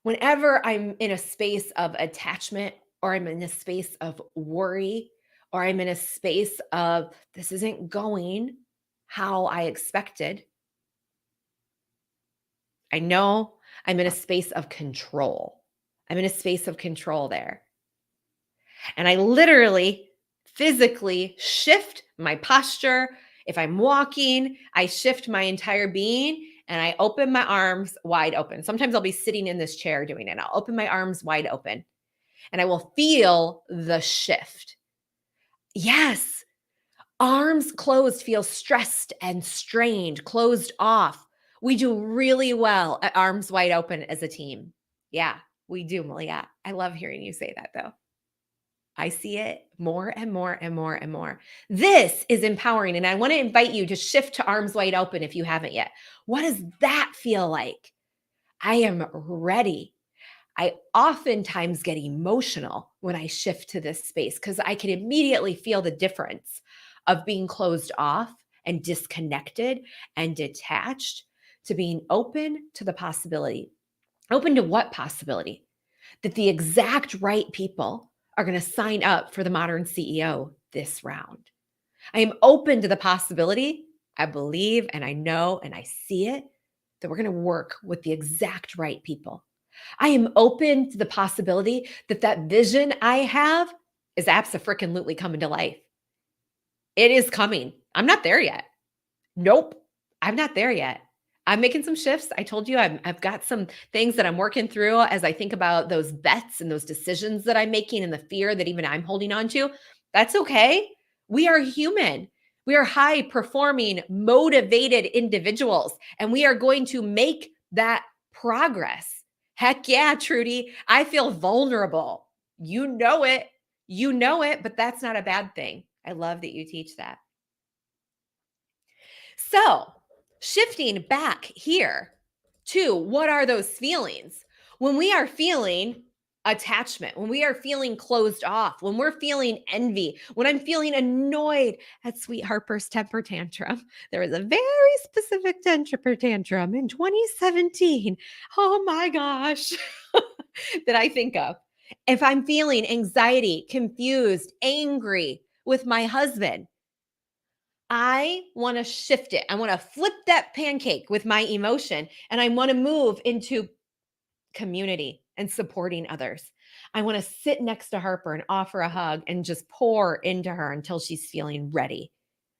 Whenever I'm in a space of attachment, or I'm in a space of worry, or I'm in a space of this isn't going how I expected, I know I'm in a space of control. I'm in a space of control there. And I literally physically shift my posture. If I'm walking, I shift my entire being and I open my arms wide open. Sometimes I'll be sitting in this chair doing it. I'll open my arms wide open and I will feel the shift. Yes, arms closed feel stressed and strained, closed off. We do really well at arms wide open as a team. Yeah, we do, Malia. I love hearing you say that though. I see it more and more and more and more. This is empowering. And I want to invite you to shift to arms wide open if you haven't yet. What does that feel like? I am ready. I oftentimes get emotional when I shift to this space because I can immediately feel the difference of being closed off and disconnected and detached to being open to the possibility. Open to what possibility? That the exact right people are going to sign up for the modern CEO this round. I am open to the possibility. I believe and I know and I see it that we're going to work with the exact right people. I am open to the possibility that that vision I have is abso-freaking-lutely coming to life. It is coming. I'm not there yet. Nope. I'm not there yet. I'm making some shifts. I told you I've got some things that I'm working through as I think about those bets and those decisions that I'm making and the fear that even I'm holding on to. That's okay. We are human. We are high performing, motivated individuals, and we are going to make that progress. Heck yeah, Trudy. I feel vulnerable. You know it. You know it, but that's not a bad thing. I love that you teach that. So, shifting back here to what are those feelings? When we are feeling attachment, when we are feeling closed off, when we're feeling envy, when I'm feeling annoyed at Sweet Harper's temper tantrum, there was a very specific temper tantrum in 2017. Oh my gosh, that I think of. If I'm feeling anxiety, confused, angry with my husband, I want to shift it. I want to flip that pancake with my emotion and I want to move into community and supporting others. I want to sit next to Harper and offer a hug and just pour into her until she's feeling ready.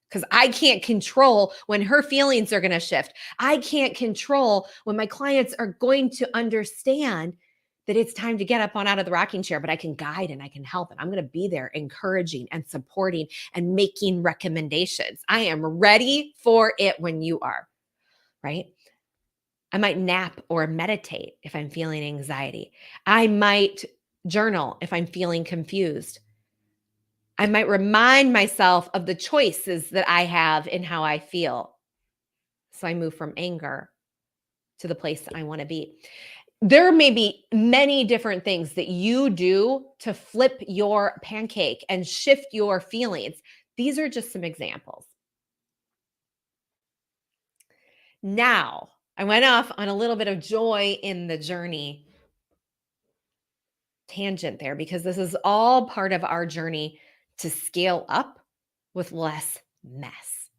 Because I can't control when her feelings are going to shift. I can't control when my clients are going to understand that it's time to get up on out of the rocking chair, but I can guide and I can help. And I'm going to be there encouraging and supporting and making recommendations. I am ready for it when you are, right? I might nap or meditate if I'm feeling anxiety. I might journal if I'm feeling confused. I might remind myself of the choices that I have in how I feel. So I move from anger to the place that I want to be. There may be many different things that you do to flip your pancake and shift your feelings. These are just some examples. Now, I went off on a little bit of joy in the journey tangent there because this is all part of our journey to scale up with less mess.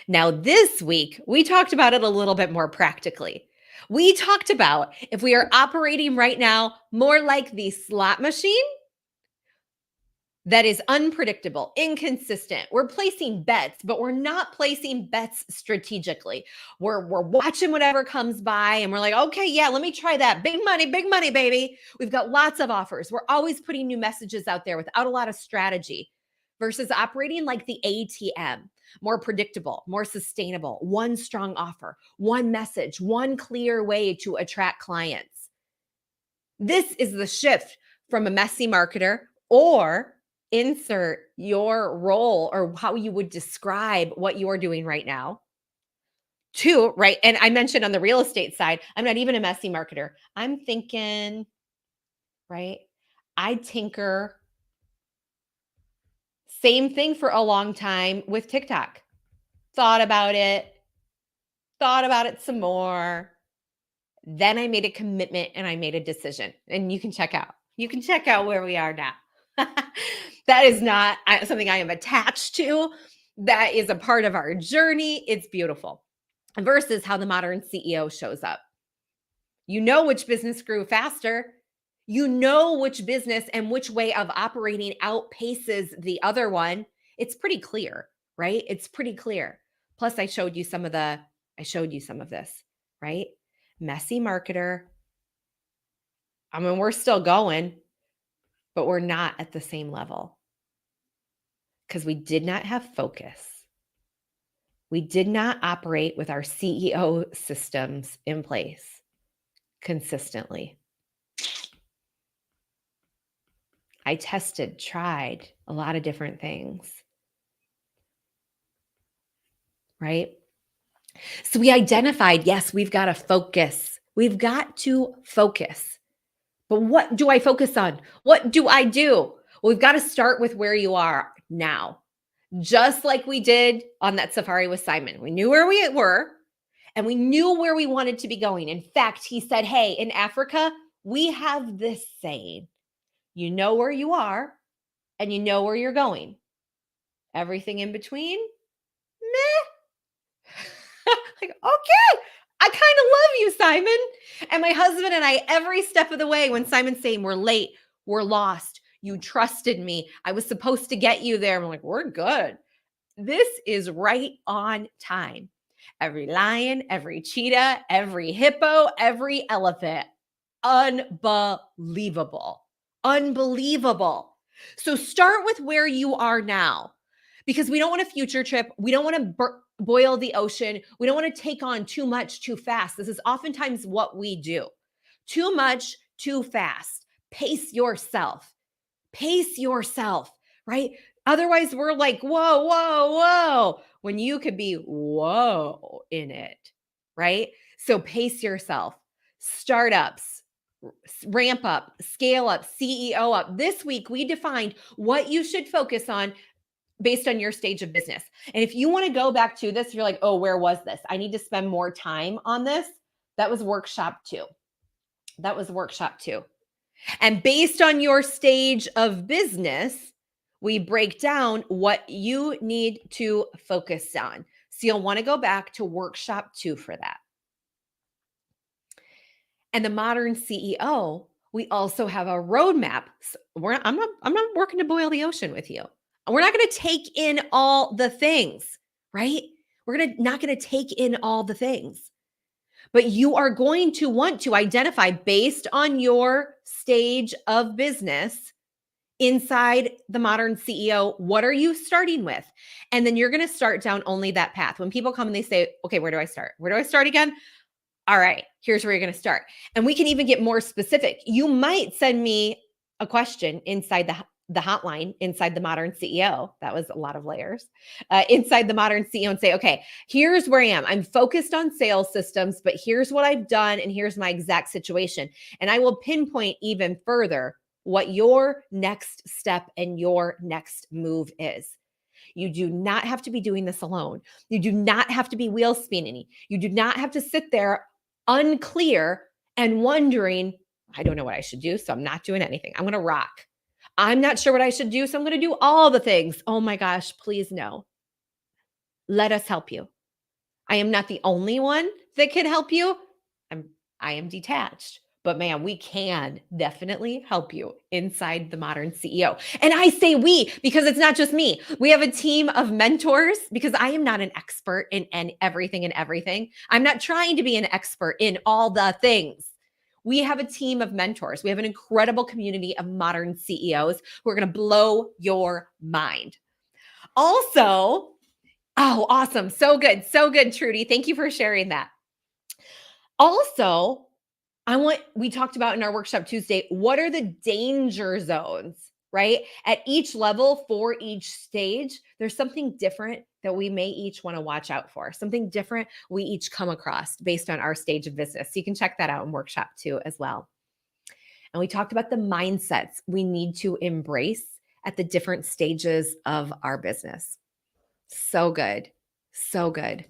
Now, this week, we talked about it a little bit more practically. We talked about if we are operating right now more like the slot machine that is unpredictable, inconsistent. We're placing bets, but we're not placing bets strategically. We're watching whatever comes by and we're like, okay, yeah, let me try that. Big money, baby. We've got lots of offers. We're always putting new messages out there without a lot of strategy versus operating like the ATM, more predictable, more sustainable, one strong offer, one message, one clear way to attract clients. This is the shift from a messy marketer or insert your role or how you would describe what you're doing right now to, right? And I mentioned on the real estate side, I'm not even a messy marketer. I'm thinking, right? I tinker. Same thing for a long time with TikTok. Thought about it some more. Then I made a commitment and I made a decision. And you can check out. You can check out where we are now. That is not something I am attached to. That is a part of our journey. It's beautiful. Versus how the modern CEO shows up. You know which business grew faster. You know which business and which way of operating outpaces the other one. It's pretty clear, right? It's pretty clear. Plus, I showed you some of this, right? Messy marketer. I mean, we're still going, but we're not at the same level because we did not have focus. We did not operate with our CEO systems in place consistently. I tested, tried a lot of different things, right? So we identified, yes, we've got to focus. We've got to focus. But what do I focus on? What do I do? Well, we've got to start with where you are now. Just like we did on that safari with Simon. We knew where we were and we knew where we wanted to be going. In fact, he said, hey, in Africa, we have this saying, you know where you are and you know where you're going. Everything in between, meh. Like, okay, I kind of love you, Simon. And my husband and I, every step of the way, when Simon's saying we're late, we're lost, you trusted me, I was supposed to get you there. I'm like, we're good. This is right on time. Every lion, every cheetah, every hippo, every elephant. Unbelievable. Unbelievable. So start with where you are now because we don't want a future trip. We don't want to boil the ocean. We don't want to take on too much too fast. This is oftentimes what we do. Too much, too fast. Pace yourself. Pace yourself, right? Otherwise, we're like, whoa, whoa, whoa, when you could be whoa in it, right? So pace yourself. Startups, ramp up, scale up, CEO up. This week, we defined what you should focus on based on your stage of business. And if you want to go back to this, you're like, oh, where was this? I need to spend more time on this. That was workshop 2. That was workshop 2. And based on your stage of business, we break down what you need to focus on. So you'll want to go back to workshop 2 for that. And the modern CEO, we also have a roadmap. I'm not working to boil the ocean with you. We're not going to take in all the things, right? Not going to take in all the things. But you are going to want to identify based on your stage of business inside the modern CEO, what are you starting with? And then you're going to start down only that path. When people come and they say, okay, where do I start? Where do I start again? All right, here's where you're going to start. And we can even get more specific. You might send me a question inside the hotline, inside the modern CEO. That was a lot of layers. Inside the modern CEO and say, okay, here's where I am. I'm focused on sales systems, but here's what I've done and here's my exact situation. And I will pinpoint even further what your next step and your next move is. You do not have to be doing this alone. You do not have to be wheel spinning. You do not have to sit there unclear and wondering, I don't know what I should do, so I'm not doing anything. I'm going to rock. I'm not sure what I should do, so I'm going to do all the things. Oh my gosh, please no. Let us help you. I am not the only one that can help you. I am detached. But man, we can definitely help you inside the modern CEO. And I say we because it's not just me. We have a team of mentors because I am not an expert in everything and everything. I'm not trying to be an expert in all the things. We have a team of mentors. We have an incredible community of modern CEOs who are going to blow your mind. Also, oh, awesome. So good. So good, Trudy. Thank you for sharing that. Also, we talked about in our workshop Tuesday, what are the danger zones, right? At each level for each stage, there's something different that we may each want to watch out for, something different we each come across based on our stage of business. So you can check that out in workshop 2 as well. And we talked about the mindsets we need to embrace at the different stages of our business. So good. So good.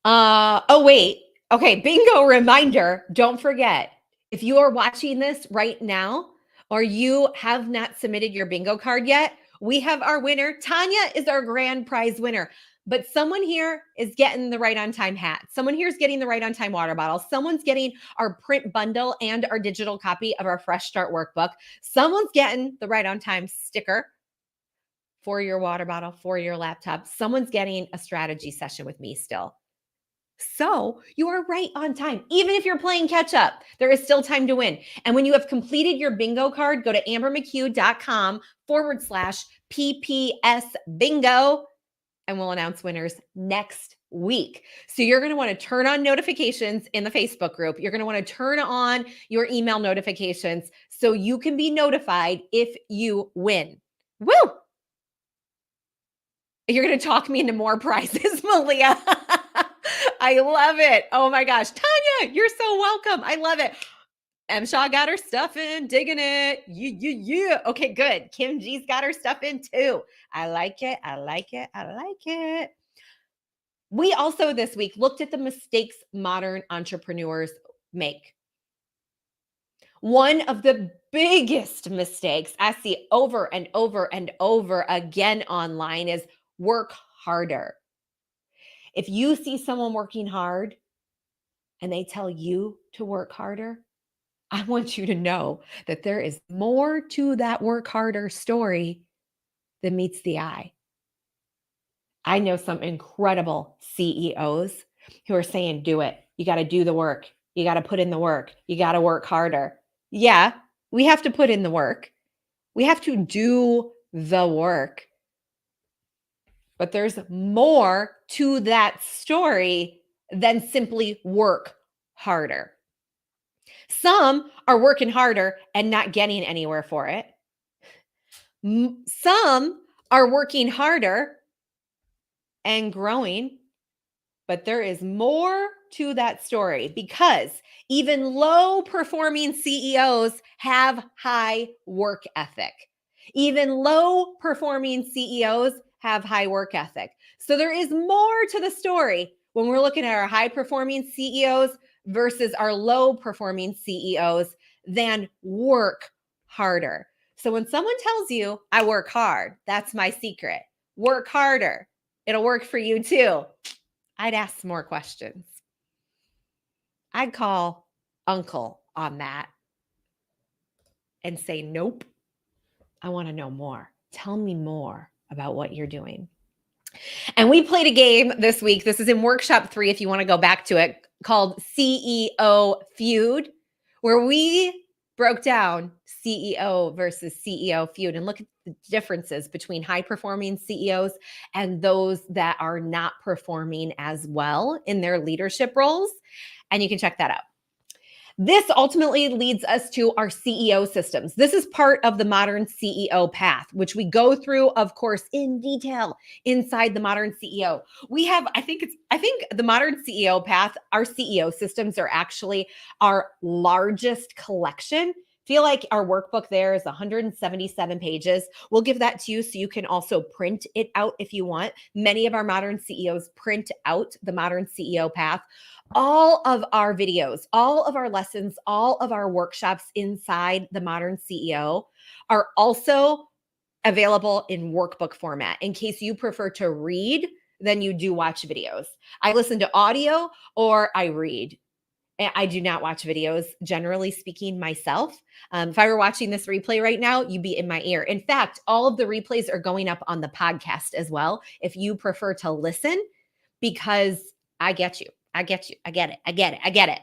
Oh, wait. Okay, bingo reminder. Don't forget, if you are watching this right now or you have not submitted your bingo card yet, we have our winner. Tanya is our grand prize winner. But someone here is getting the right on time hat. Someone here is getting the right on time water bottle. Someone's getting our print bundle and our digital copy of our Fresh Start workbook. Someone's getting the right on time sticker for your water bottle, for your laptop. Someone's getting a strategy session with me still. So you are right on time. Even if you're playing catch up, there is still time to win. And when you have completed your bingo card, go to ambermchugh.com/PPS bingo, and we'll announce winners next week. So you're going to want to turn on notifications in the Facebook group. You're going to want to turn on your email notifications so you can be notified if you win. Woo! You're going to talk me into more prizes, Malia. I love it. Oh my gosh. Tanya, you're so welcome. I love it. M. Shaw got her stuff in, digging it. Yeah. Okay, good. Kim G's got her stuff in too. I like it. I like it. I like it. We also this week looked at the mistakes modern entrepreneurs make. One of the biggest mistakes I see over and over and over again online is work harder. If you see someone working hard and they tell you to work harder, I want you to know that there is more to that work harder story than meets the eye. I know some incredible CEOs who are saying, do it. You got to do the work. You got to put in the work. You got to work harder. Yeah, we have to put in the work. We have to do the work. But there's more to that story than simply work harder. Some are working harder and not getting anywhere for it. Some are working harder and growing, but there is more to that story because even low performing CEOs have high work ethic. Even low performing CEOs have high work ethic. So there is more to the story when we're looking at our high performing CEOs versus our low performing CEOs than work harder. So when someone tells you, I work hard, that's my secret. Work harder. It'll work for you too. I'd ask more questions. I'd call uncle on that and say, nope, I want to know more. Tell me more about what you're doing. And we played a game this week. This is in workshop 3, if you want to go back to it, called CEO Feud, where we broke down CEO versus CEO feud and look at the differences between high performing CEOs and those that are not performing as well in their leadership roles. And you can check that out. This ultimately leads us to our CEO systems. This is part of the modern CEO path, which we go through, of course, in detail inside the modern CEO. We have, I think the modern CEO path, our CEO systems are actually our largest collection. Feel like our workbook there is 177 pages. We'll give that to you so you can also print it out if you want. Many of our modern CEOs print out the modern CEO path. All of our videos, all of our lessons, all of our workshops inside the modern CEO are also available in workbook format in case you prefer to read than you do watch videos. I listen to audio or I read. I do not watch videos, generally speaking, myself. If I were watching this replay right now, you'd be in my ear. In fact, all of the replays are going up on the podcast as well, if you prefer to listen, because I get you. I get you. I get it. I get it. I get it.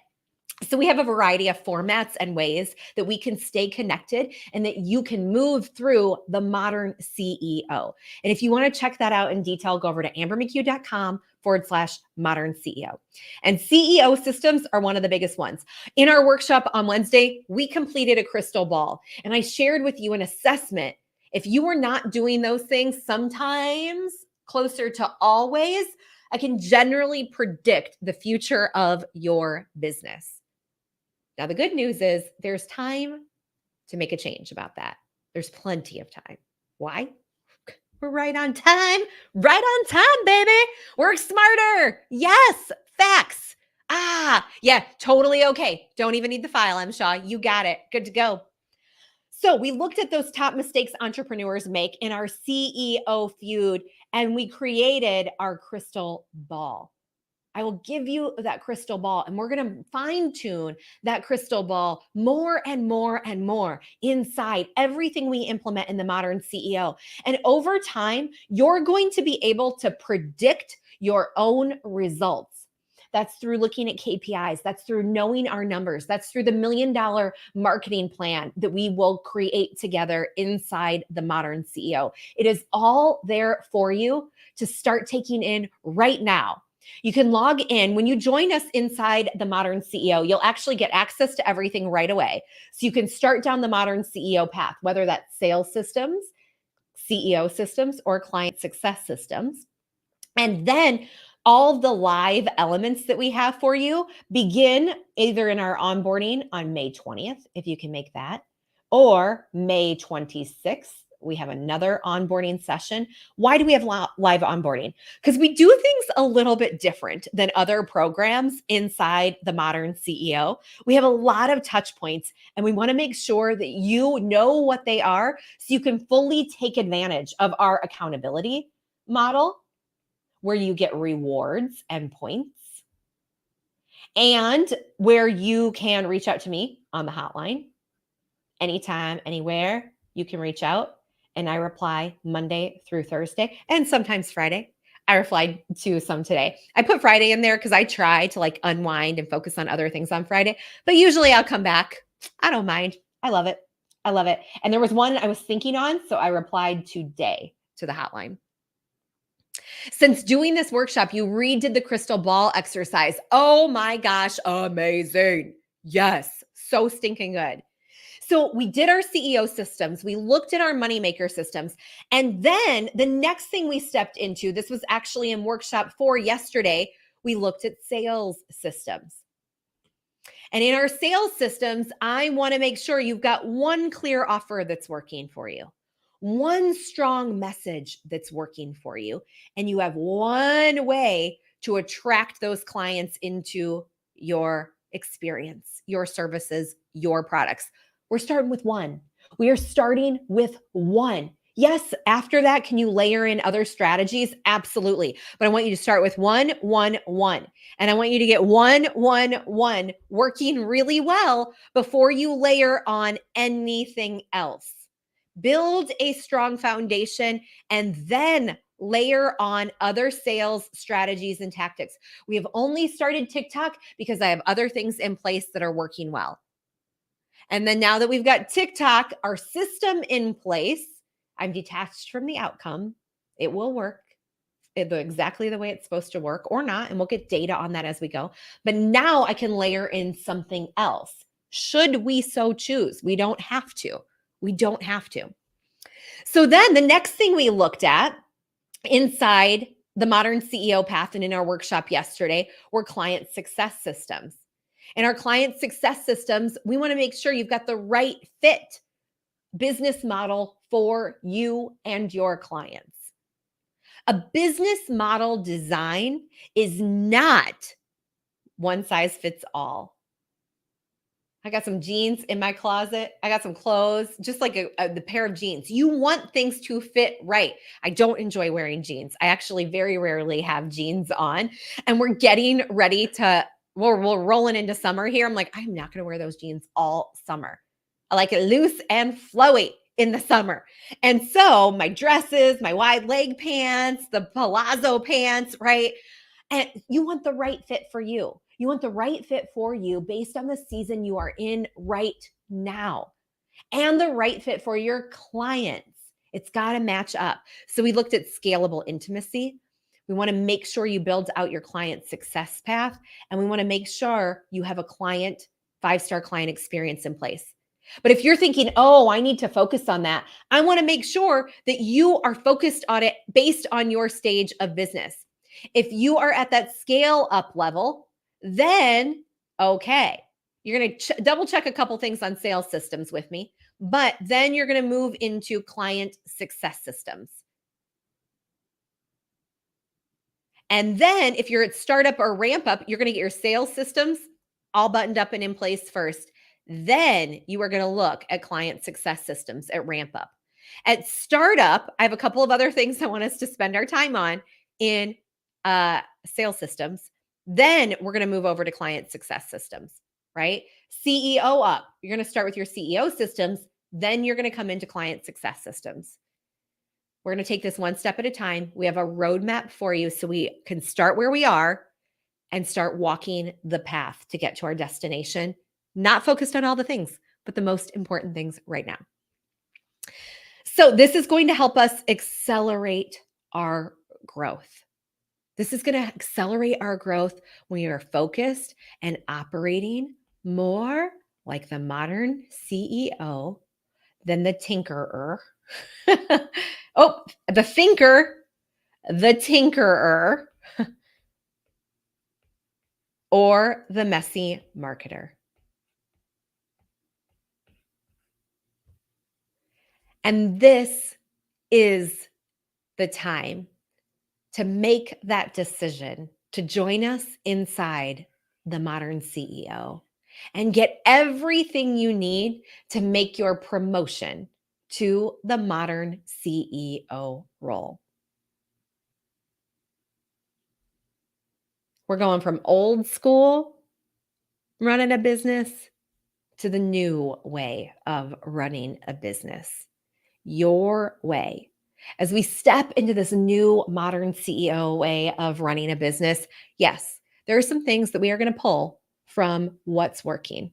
So we have a variety of formats and ways that we can stay connected and that you can move through the modern CEO. And if you want to check that out in detail, go over to ambermchugh.com/modern CEO. And CEO systems are one of the biggest ones. In our workshop on Wednesday, we completed a crystal ball and I shared with you an assessment. If you are not doing those things, sometimes closer to always, I can generally predict the future of your business. Now, the good news is there's time to make a change about that. There's plenty of time. Why? We're right on time. Right on time, baby. Work smarter. Yes, facts. Yeah, totally okay. Don't even need the file, M. Shaw. You got it. Good to go. So we looked at those top mistakes entrepreneurs make in our CEO feud, and we created our crystal ball. I will give you that crystal ball, and we're going to fine tune that crystal ball more and more and more inside everything we implement in the modern CEO. And over time, you're going to be able to predict your own results. That's through looking at KPIs. That's through knowing our numbers. That's through the $1 million marketing plan that we will create together inside the modern CEO. It is all there for you to start taking in right now. You can log in. When you join us inside the modern CEO, you'll actually get access to everything right away. So you can start down the modern CEO path, whether that's sales systems, CEO systems, or client success systems. And then all of the live elements that we have for you begin either in our onboarding on May 20th, if you can make that, or May 26th. We have another onboarding session. Why do we have live onboarding? Because we do things a little bit different than other programs inside the modern CEO. We have a lot of touch points, and we want to make sure that you know what they are so you can fully take advantage of our accountability model, where you get rewards and points, and where you can reach out to me on the hotline anytime, anywhere. You can reach out. And I reply Monday through Thursday and sometimes Friday. I replied to some today. I put Friday in there because I try to like unwind and focus on other things on Friday, but usually I'll come back. I don't mind. I love it. I love it. And there was one I was thinking on, so I replied today to the hotline. Since doing this workshop, you redid the crystal ball exercise. Oh my gosh, amazing. Yes, so stinking good. So we did our CEO systems. We looked at our moneymaker systems. And then the next thing we stepped into, this was actually in workshop 4 yesterday, we looked at sales systems. And in our sales systems, I want to make sure you've got one clear offer that's working for you, one strong message that's working for you, and you have one way to attract those clients into your experience, your services, your products. We're starting with one. We are starting with one. Yes, after that, can you layer in other strategies? Absolutely. But I want you to start with one, one, one. And I want you to get one, one, one working really well before you layer on anything else. Build a strong foundation and then layer on other sales strategies and tactics. We have only started TikTok because I have other things in place that are working well. And then now that we've got TikTok, our system in place, I'm detached from the outcome. It will work exactly the way it's supposed to work or not. And we'll get data on that as we go. But now I can layer in something else. Should we so choose? We don't have to. We don't have to. So then the next thing we looked at inside the modern CEO path and in our workshop yesterday were client success systems. In our client success systems, we want to make sure you've got the right fit business model for you and your clients. A business model design is not one size fits all. I got some jeans in my closet. I got some clothes, just like the pair of jeans. You want things to fit right. I don't enjoy wearing jeans. I actually very rarely have jeans on. And we're getting ready to, we're rolling into summer here. I'm like, I'm not going to wear those jeans all summer. I like it loose and flowy in the summer. And so my dresses, my wide leg pants, the palazzo pants, right? And you want the right fit for you. You want the right fit for you based on the season you are in right now and the right fit for your clients. It's got to match up. So we looked at scalable intimacy. We want to make sure you build out your client success path. And we want to make sure you have a client, 5-star client experience in place. But if you're thinking, oh, I need to focus on that, I want to make sure that you are focused on it based on your stage of business. If you are at that scale up level, then okay, you're going to double check a couple things on sales systems with me, but then you're going to move into client success systems. And then if you're at startup or ramp up, you're going to get your sales systems all buttoned up and in place first. Then you are going to look at client success systems at ramp up. At startup, I have a couple of other things I want us to spend our time on in sales systems. Then we're going to move over to client success systems, right? CEO up. You're going to start with your CEO systems. Then you're going to come into client success systems. We're going to take this one step at a time. We have a roadmap for you so we can start where we are and start walking the path to get to our destination, not focused on all the things, but the most important things right now. So this is going to help us accelerate our growth. This is going to accelerate our growth when we are focused and operating more like the modern CEO than the tinkerer. Oh, the thinker, the tinkerer, or the messy marketer. And this is the time to make that decision to join us inside the modern CEO and get everything you need to make your promotion to the modern CEO role. We're going from old school running a business to the new way of running a business, your way. As we step into this new modern CEO way of running a business, yes, there are some things that we are going to pull from what's working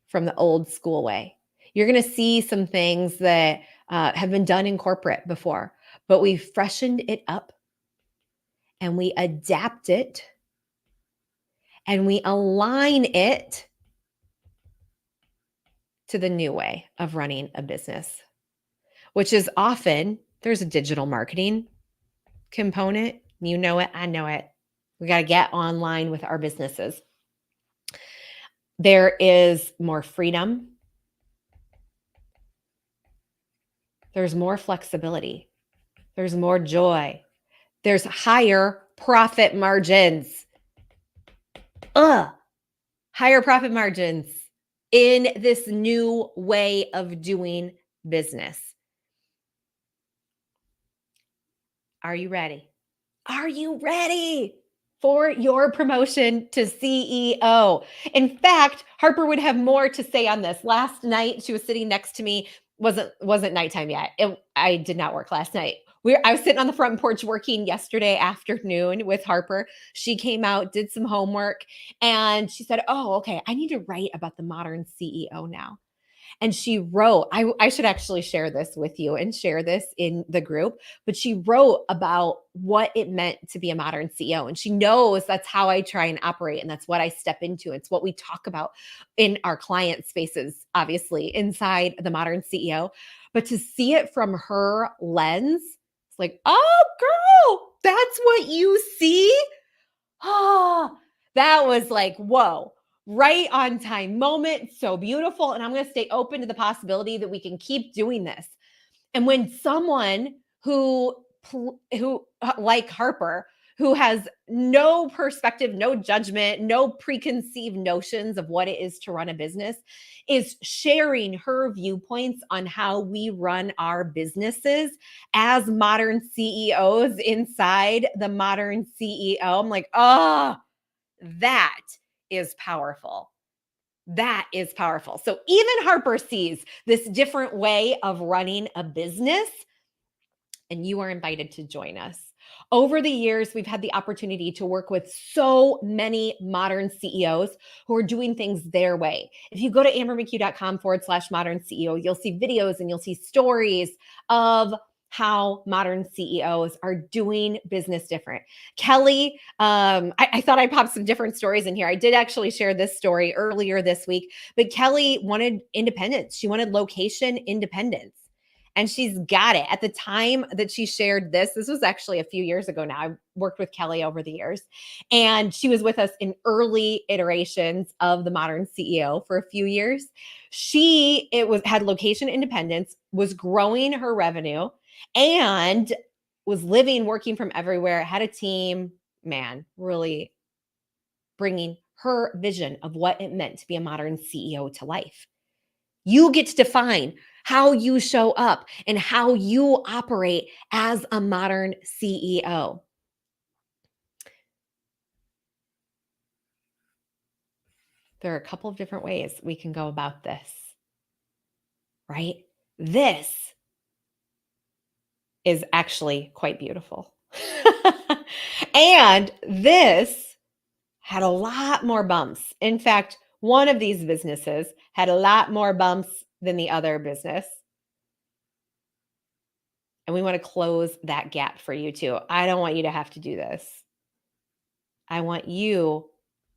from the old school way. You're going to see some things that have been done in corporate before, but we freshened it up and we adapt it and we align it to the new way of running a business, which is often there's a digital marketing component. You know it, I know it. We got to get online with our businesses. There is more freedom. There's more flexibility. There's more joy. There's higher profit margins. Higher profit margins. in this new way of doing business. Are you ready? Are you ready for your promotion to CEO? In fact, Harper would have more to say on this. Last night, she was sitting next to me. Wasn't nighttime yet. I did not work last night. I was sitting on the front porch working yesterday afternoon with Harper. She came out, did some homework, and she said, "Oh, okay, I need to write about the modern CEO now." And she wrote, I should actually share this with you and share this in the group, but she wrote about what it meant to be a modern CEO. And she knows that's how I try and operate. And that's what I step into. It's what we talk about in our client spaces, obviously, inside the modern CEO. But to see it from her lens, it's like, oh, girl, that's what you see? Oh, that was like, whoa, right on time moment. So beautiful. And I'm going to stay open to the possibility that we can keep doing this. And when someone like Harper, who has no perspective, no judgment, no preconceived notions of what it is to run a business, is sharing her viewpoints on how we run our businesses as modern CEOs inside the modern CEO. I'm like, oh, that is powerful. That is powerful. So even Harper sees this different way of running a business, and you are invited to join us. Over the years, we've had the opportunity to work with so many modern CEOs who are doing things their way. If you go to ambermchugh.com/modern CEO, you'll see videos and you'll see stories of how modern CEOs are doing business different. Kelly, I thought I popped some different stories in here. I did actually share this story earlier this week, but Kelly wanted independence. She wanted location independence. And she's got it. At the time that she shared this was actually a few years ago now. I worked with Kelly over the years, and she was with us in early iterations of the modern CEO for a few years. Had location independence, was growing her revenue, and was working from everywhere, had a team, man, really bringing her vision of what it meant to be a modern CEO to life. You get to define how you show up and how you operate as a modern CEO. There are a couple of different ways we can go about this, right? This is actually quite beautiful. And this had a lot more bumps. In fact, one of these businesses had a lot more bumps than the other business. And we want to close that gap for you too. I don't want you to have to do this. I want you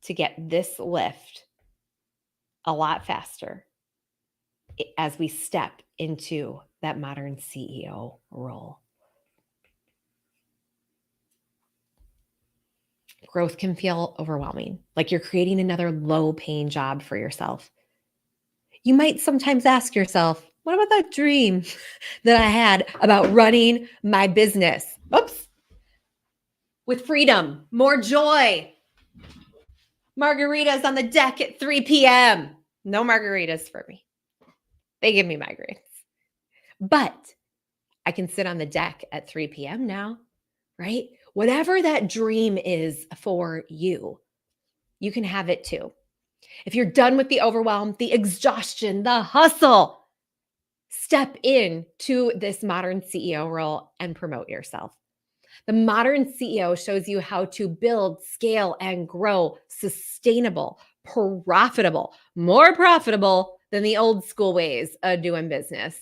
to get this lift a lot faster as we step into that modern CEO role. Growth can feel overwhelming, like you're creating another low-paying job for yourself. You might sometimes ask yourself, what about that dream that I had about running my business? Oops. With freedom, more joy. Margaritas on the deck at 3 p.m. No margaritas for me. They give me migraines. But I can sit on the deck at 3 p.m. now, right? Whatever that dream is for you, you can have it too. If you're done with the overwhelm, the exhaustion, the hustle, step in to this modern CEO role and promote yourself. The modern CEO shows you how to build, scale, and grow sustainable, profitable, more profitable than the old school ways of doing business.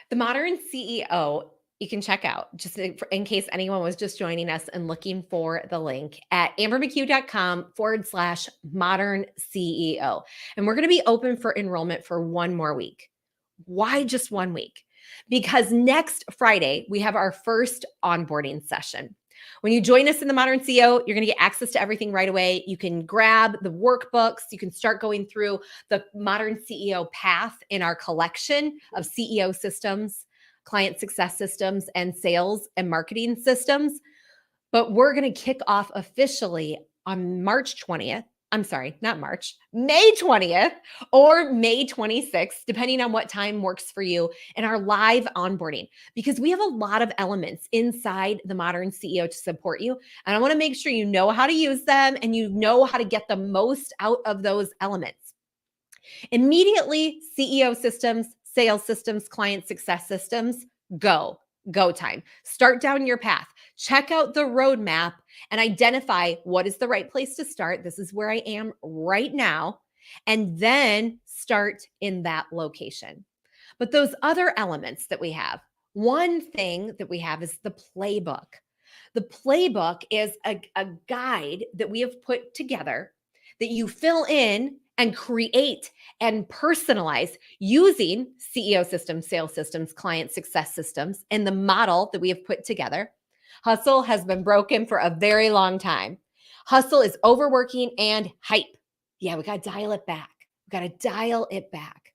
The modern CEO, you can check out, just in case anyone was just joining us and looking for the link, at ambermchugh.com/modern CEO. And we're going to be open for enrollment for one more week. Why just 1 week? Because next Friday, we have our first onboarding session. When you join us in the Modern CEO, you're going to get access to everything right away. You can grab the workbooks. You can start going through the Modern CEO path in our collection of CEO systems, client success systems, and sales and marketing systems. But we're going to kick off officially on March 20th. I'm sorry, not March, May 20th or May 26th, depending on what time works for you, in our live onboarding, because we have a lot of elements inside the Modern CEO to support you. And I want to make sure you know how to use them and you know how to get the most out of those elements. Immediately, CEO systems, sales systems, client success systems, go time. Start down your path. Check out the roadmap and identify what is the right place to start. This is where I am right now. And then start in that location. But those other elements that we have, one thing that we have is the playbook. The playbook is a guide that we have put together that you fill in and create and personalize using CEO systems, sales systems, client success systems, and the model that we have put together. Hustle has been broken for a very long time. Hustle is overworking and hype. Yeah, we got to dial it back. We got to dial it back.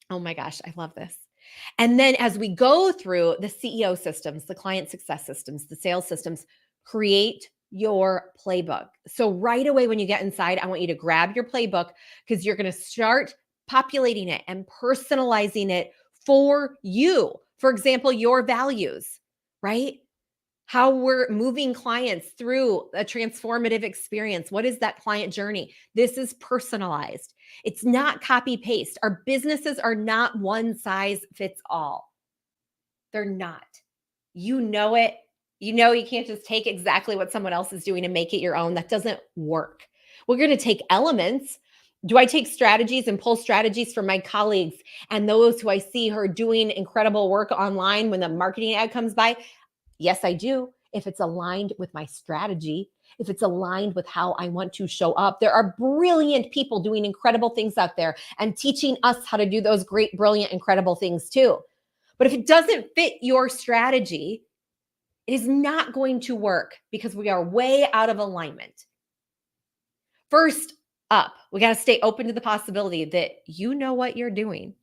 Oh my gosh, I love this. And then as we go through the CEO systems, the client success systems, the sales systems, create your playbook. So right away when you get inside, I want you to grab your playbook because you're going to start populating it and personalizing it for you. For example, your values, right? How we're moving clients through a transformative experience. What is that client journey? This is personalized. It's not copy paste. Our businesses are not one size fits all. They're not. You know it. You know you can't just take exactly what someone else is doing and make it your own. That doesn't work. We're going to take elements. Do I take strategies and pull strategies from my colleagues and those who I see who are doing incredible work online when the marketing ad comes by? Yes, I do. If it's aligned with my strategy, if it's aligned with how I want to show up, there are brilliant people doing incredible things out there and teaching us how to do those great, brilliant, incredible things too. But if it doesn't fit your strategy, it is not going to work because we are way out of alignment. First up, we got to stay open to the possibility that you know what you're doing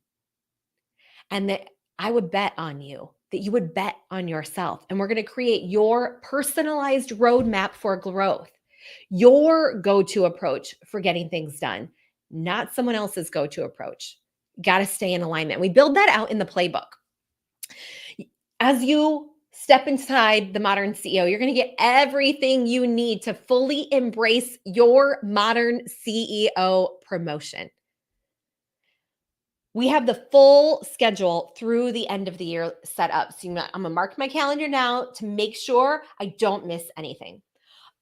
and that I would bet on you, that you would bet on yourself. And we're going to create your personalized roadmap for growth, your go-to approach for getting things done, not someone else's go-to approach. Got to stay in alignment. We build that out in the playbook. As you step inside the Modern CEO, you're going to get everything you need to fully embrace your Modern CEO promotion. We have the full schedule through the end of the year set up. So I'm going to mark my calendar now to make sure I don't miss anything.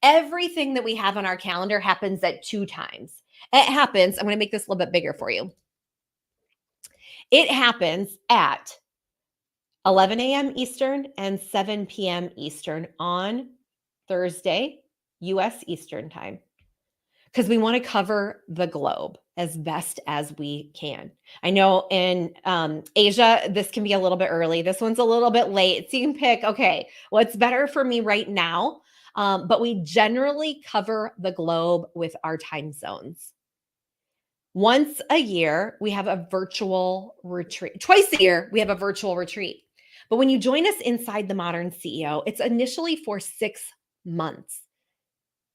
Everything that we have on our calendar happens at 2 times. It happens, I'm going to make this a little bit bigger for you. It happens at 11 a.m. Eastern and 7 p.m. Eastern on Thursday, US Eastern time, because we want to cover the globe as best as we can. I know in Asia, this can be a little bit early. This one's a little bit late. So you can pick, okay, what's better for me right now? But we generally cover the globe with our time zones. Once a year, we have a virtual retreat. Twice a year, we have a virtual retreat. But when you join us inside the Modern CEO, it's initially for 6 months.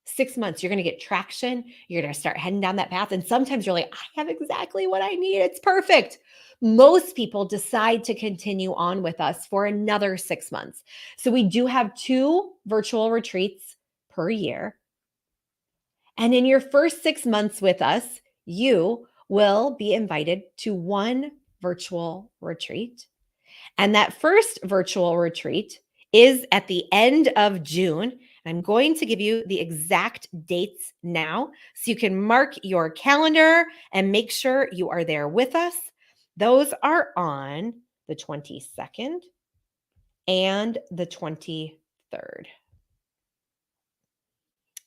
6 months, you're going to get traction. You're going to start heading down that path. And sometimes you're like, I have exactly what I need. It's perfect. Most people decide to continue on with us for another 6 months. So we do have 2 virtual retreats per year. And in your first 6 months with us, you will be invited to 1 virtual retreat. And that first virtual retreat is at the end of June. I'm going to give you the exact dates now so you can mark your calendar and make sure you are there with us. Those are on the 22nd and the 23rd.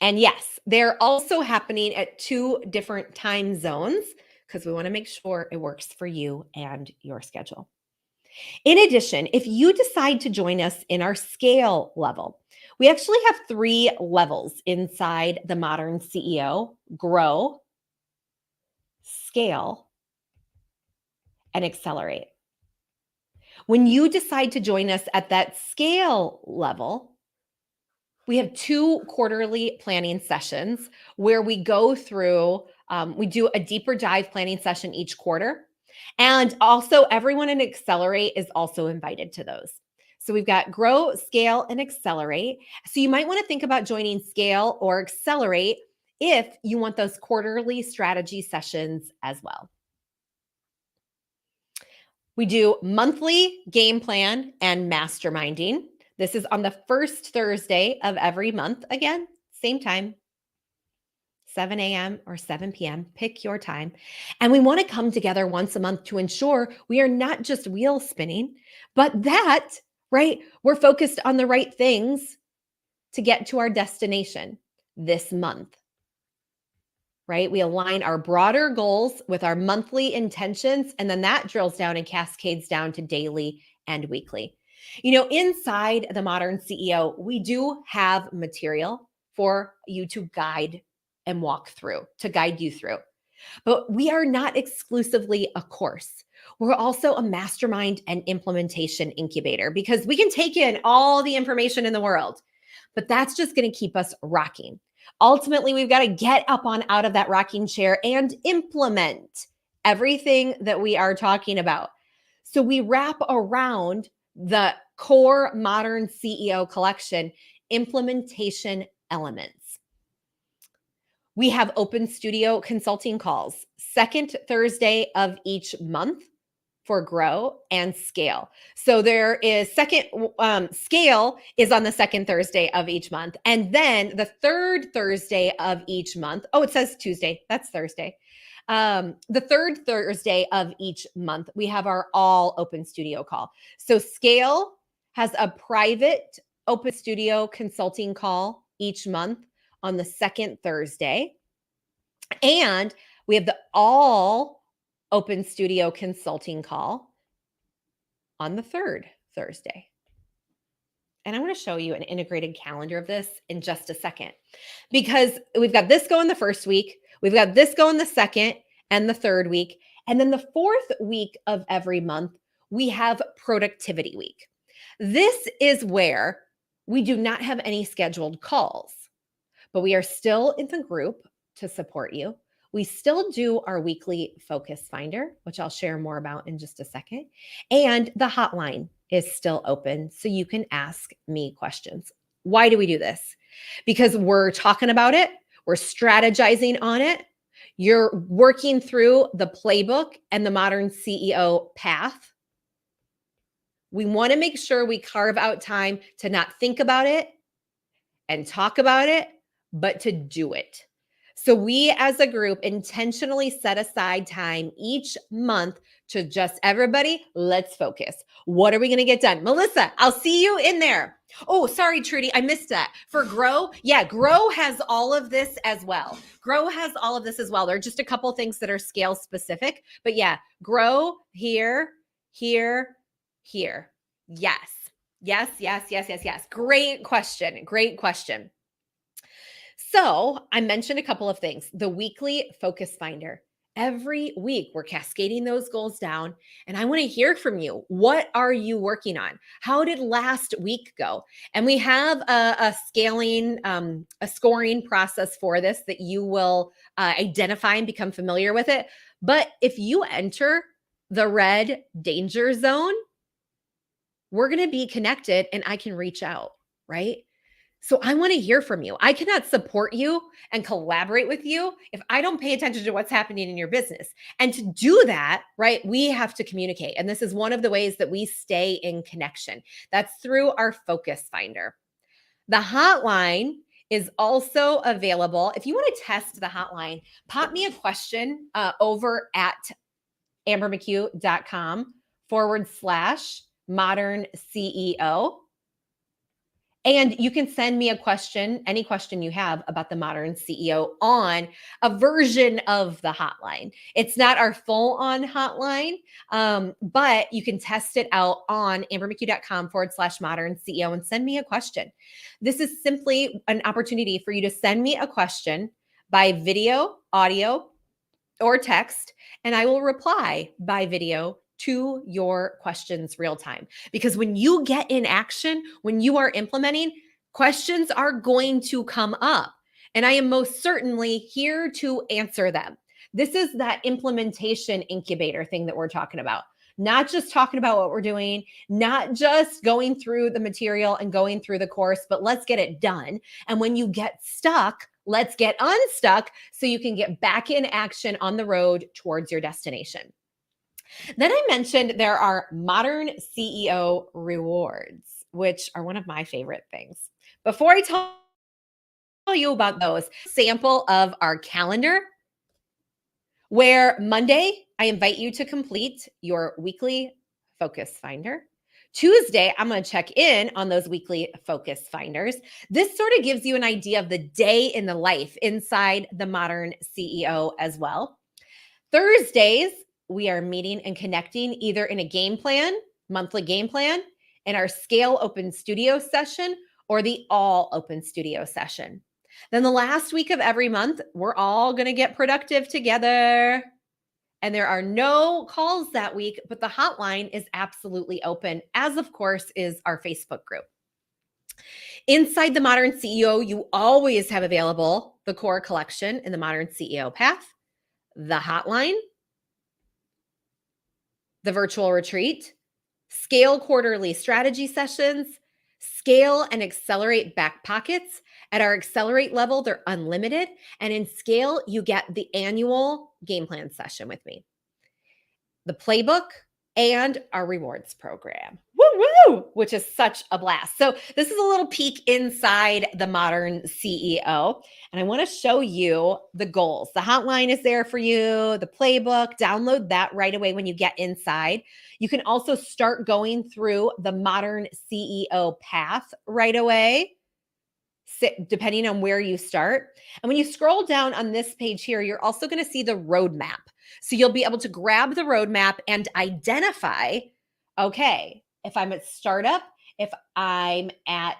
And yes, they're also happening at 2 different time zones because we want to make sure it works for you and your schedule. In addition, if you decide to join us in our scale level, we actually have 3 levels inside the Modern CEO: grow, scale, and accelerate. When you decide to join us at that scale level, We have 2 quarterly planning sessions where we go through, we do a deeper dive planning session each quarter. And also, everyone in Accelerate is also invited to those. So we've got Grow, Scale, and Accelerate. So you might want to think about joining Scale or Accelerate if you want those quarterly strategy sessions as well. We do monthly game plan and masterminding. This is on the first Thursday of every month. Again, same time, 7 a.m. or 7 p.m. Pick your time. And we want to come together once a month to ensure we are not just wheel spinning, but that, right, we're focused on the right things to get to our destination this month. Right? We align our broader goals with our monthly intentions, and then that drills down and cascades down to daily and weekly. You know, inside the Modern CEO, we do have material for you to guide and walk through, to guide you through. But we are not exclusively a course. We're also a mastermind and implementation incubator because we can take in all the information in the world, but that's just going to keep us rocking. Ultimately, we've got to get up on out of that rocking chair and implement everything that we are talking about. So we wrap around the core Modern CEO collection implementation elements. We have open studio consulting calls, second Thursday of each month for Grow and Scale. So there is Scale is on the second Thursday of each month. And then the third Thursday of each month, oh, it says Tuesday, that's Thursday. The third Thursday of each month, we have our all open studio call. So Scale has a private open studio consulting call each month on the second Thursday. And we have the all open studio consulting call on the third Thursday. And I want to show you an integrated calendar of this in just a second, because we've got this going the first week, we've got this going the second and the third week. And then the fourth week of every month, we have productivity week. This is where we do not have any scheduled calls, but we are still in the group to support you. We still do our weekly focus finder, which I'll share more about in just a second. And the hotline is still open, so you can ask me questions. Why do we do this? Because we're talking about it, we're strategizing on it, you're working through the playbook and the Modern CEO path. We want to make sure we carve out time to not think about it and talk about it, but to do it. So we as a group intentionally set aside time each month to just everybody, let's focus. What are we going to get done? Melissa, I'll see you in there. Oh, sorry, Trudy, I missed that. For Grow, yeah, Grow has all of this as well. Grow has all of this as well. There are just a couple things that are scale specific, but yeah, Grow here, here, here. Yes, yes, yes, yes, yes, yes. Great question. Great question. So I mentioned a couple of things. The weekly focus finder. Every week, we're cascading those goals down, and I want to hear from you. What are you working on? How did last week go? And we have a scaling, a scoring process for this that you will identify and become familiar with it. But if you enter the red danger zone, we're going to be connected and I can reach out, right? So I want to hear from you. I cannot support you and collaborate with you if I don't pay attention to what's happening in your business. And to do that, right, we have to communicate. And this is one of the ways that we stay in connection. That's through our focus finder. The hotline is also available. If you want to test the hotline, pop me a question over at ambermchugh.com/modern CEO. And you can send me a question, any question you have about the Modern CEO on a version of the hotline. It's not our full on hotline, but you can test it out on ambermchugh.com/modern CEO and send me a question. This is simply an opportunity for you to send me a question by video, audio, or text, and I will reply by video to your questions real time. Because when you get in action, when you are implementing, Questions are going to come up, and I am most certainly here to answer them. This is that implementation incubator thing that we're talking about. Not just talking about what we're doing, not just going through the material and going through the course, but let's get it done. And when you get stuck, let's get unstuck so you can get back in action on the road towards your destination. Then I mentioned there are modern CEO rewards, which are one of my favorite things. Before I tell you about those, sample of our calendar, where Monday, I invite you to complete your weekly focus finder. Tuesday, I'm going to check in on those weekly focus finders. This sort of gives you an idea of the day in the life inside the modern CEO as well. Thursdays, we are meeting and connecting either in a game plan, monthly game plan, in our Scale Open Studio session, or the All Open Studio session. Then the last week of every month, we're all going to get productive together. And there are no calls that week, but the hotline is absolutely open, as of course is our Facebook group. Inside the Modern CEO, you always have available the core collection in the Modern CEO path, the hotline, the virtual retreat, Scale quarterly strategy sessions, Scale and Accelerate back pockets. At our Accelerate level, they're unlimited. And in Scale, you get the annual game plan session with me, the playbook, and our rewards program. Woo woo, which is such a blast. So this is a little peek inside the modern CEO. And I want to show you the goals. The hotline is there for you, the playbook. Download that right away when you get inside. You can also start going through the modern CEO path right away, depending on where you start. And when you scroll down on this page here, you're also going to see the roadmap. So you'll be able to grab the roadmap and identify, okay, if I'm at startup, if I'm at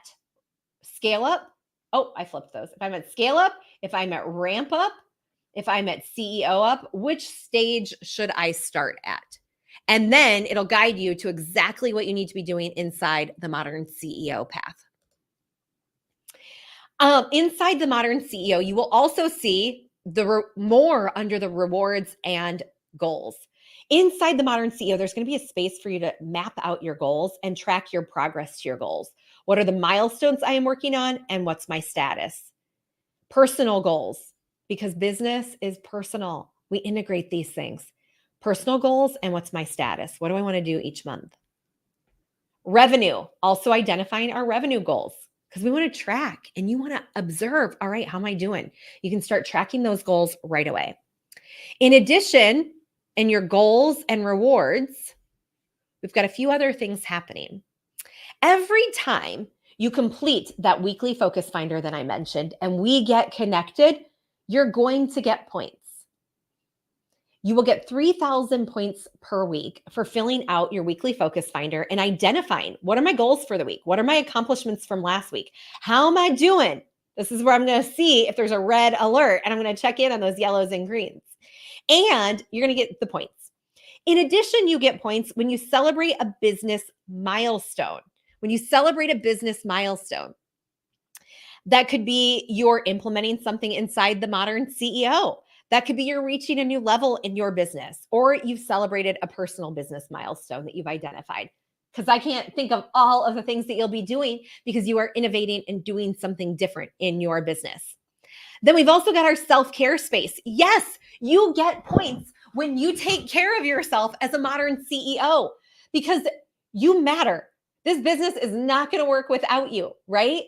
scale up, oh, I flipped those. If I'm at scale up, if I'm at ramp up, if I'm at CEO up, which stage should I start at? And then it'll guide you to exactly what you need to be doing inside the modern CEO path. Inside the modern CEO, you will also see more under the rewards and goals. Inside the modern CEO, there's going to be a space for you to map out your goals and track your progress to your goals. What are the milestones I am working on, and what's my status? Personal goals, because business is personal. We integrate these things. Personal goals and what's my status? What do I want to do each month? Revenue, also identifying our revenue goals, because we want to track and you want to observe, all right, how am I doing? You can start tracking those goals right away. In addition, in your goals and rewards, we've got a few other things happening. Every time you complete that weekly focus finder that I mentioned and we get connected, you're going to get points. You will get 3,000 points per week for filling out your weekly focus finder and identifying what are my goals for the week? What are my accomplishments from last week? How am I doing? This is where I'm going to see if there's a red alert and I'm going to check in on those yellows and greens. And you're going to get the points. In addition, you get points when you celebrate a business milestone. When you celebrate a business milestone, that could be you're implementing something inside the modern CEO. That could be you're reaching a new level in your business, or you've celebrated a personal business milestone that you've identified. Because I can't think of all of the things that you'll be doing because you are innovating and doing something different in your business. Then we've also got our self-care space. Yes, you get points when you take care of yourself as a modern CEO because you matter. This business is not going to work without you, right?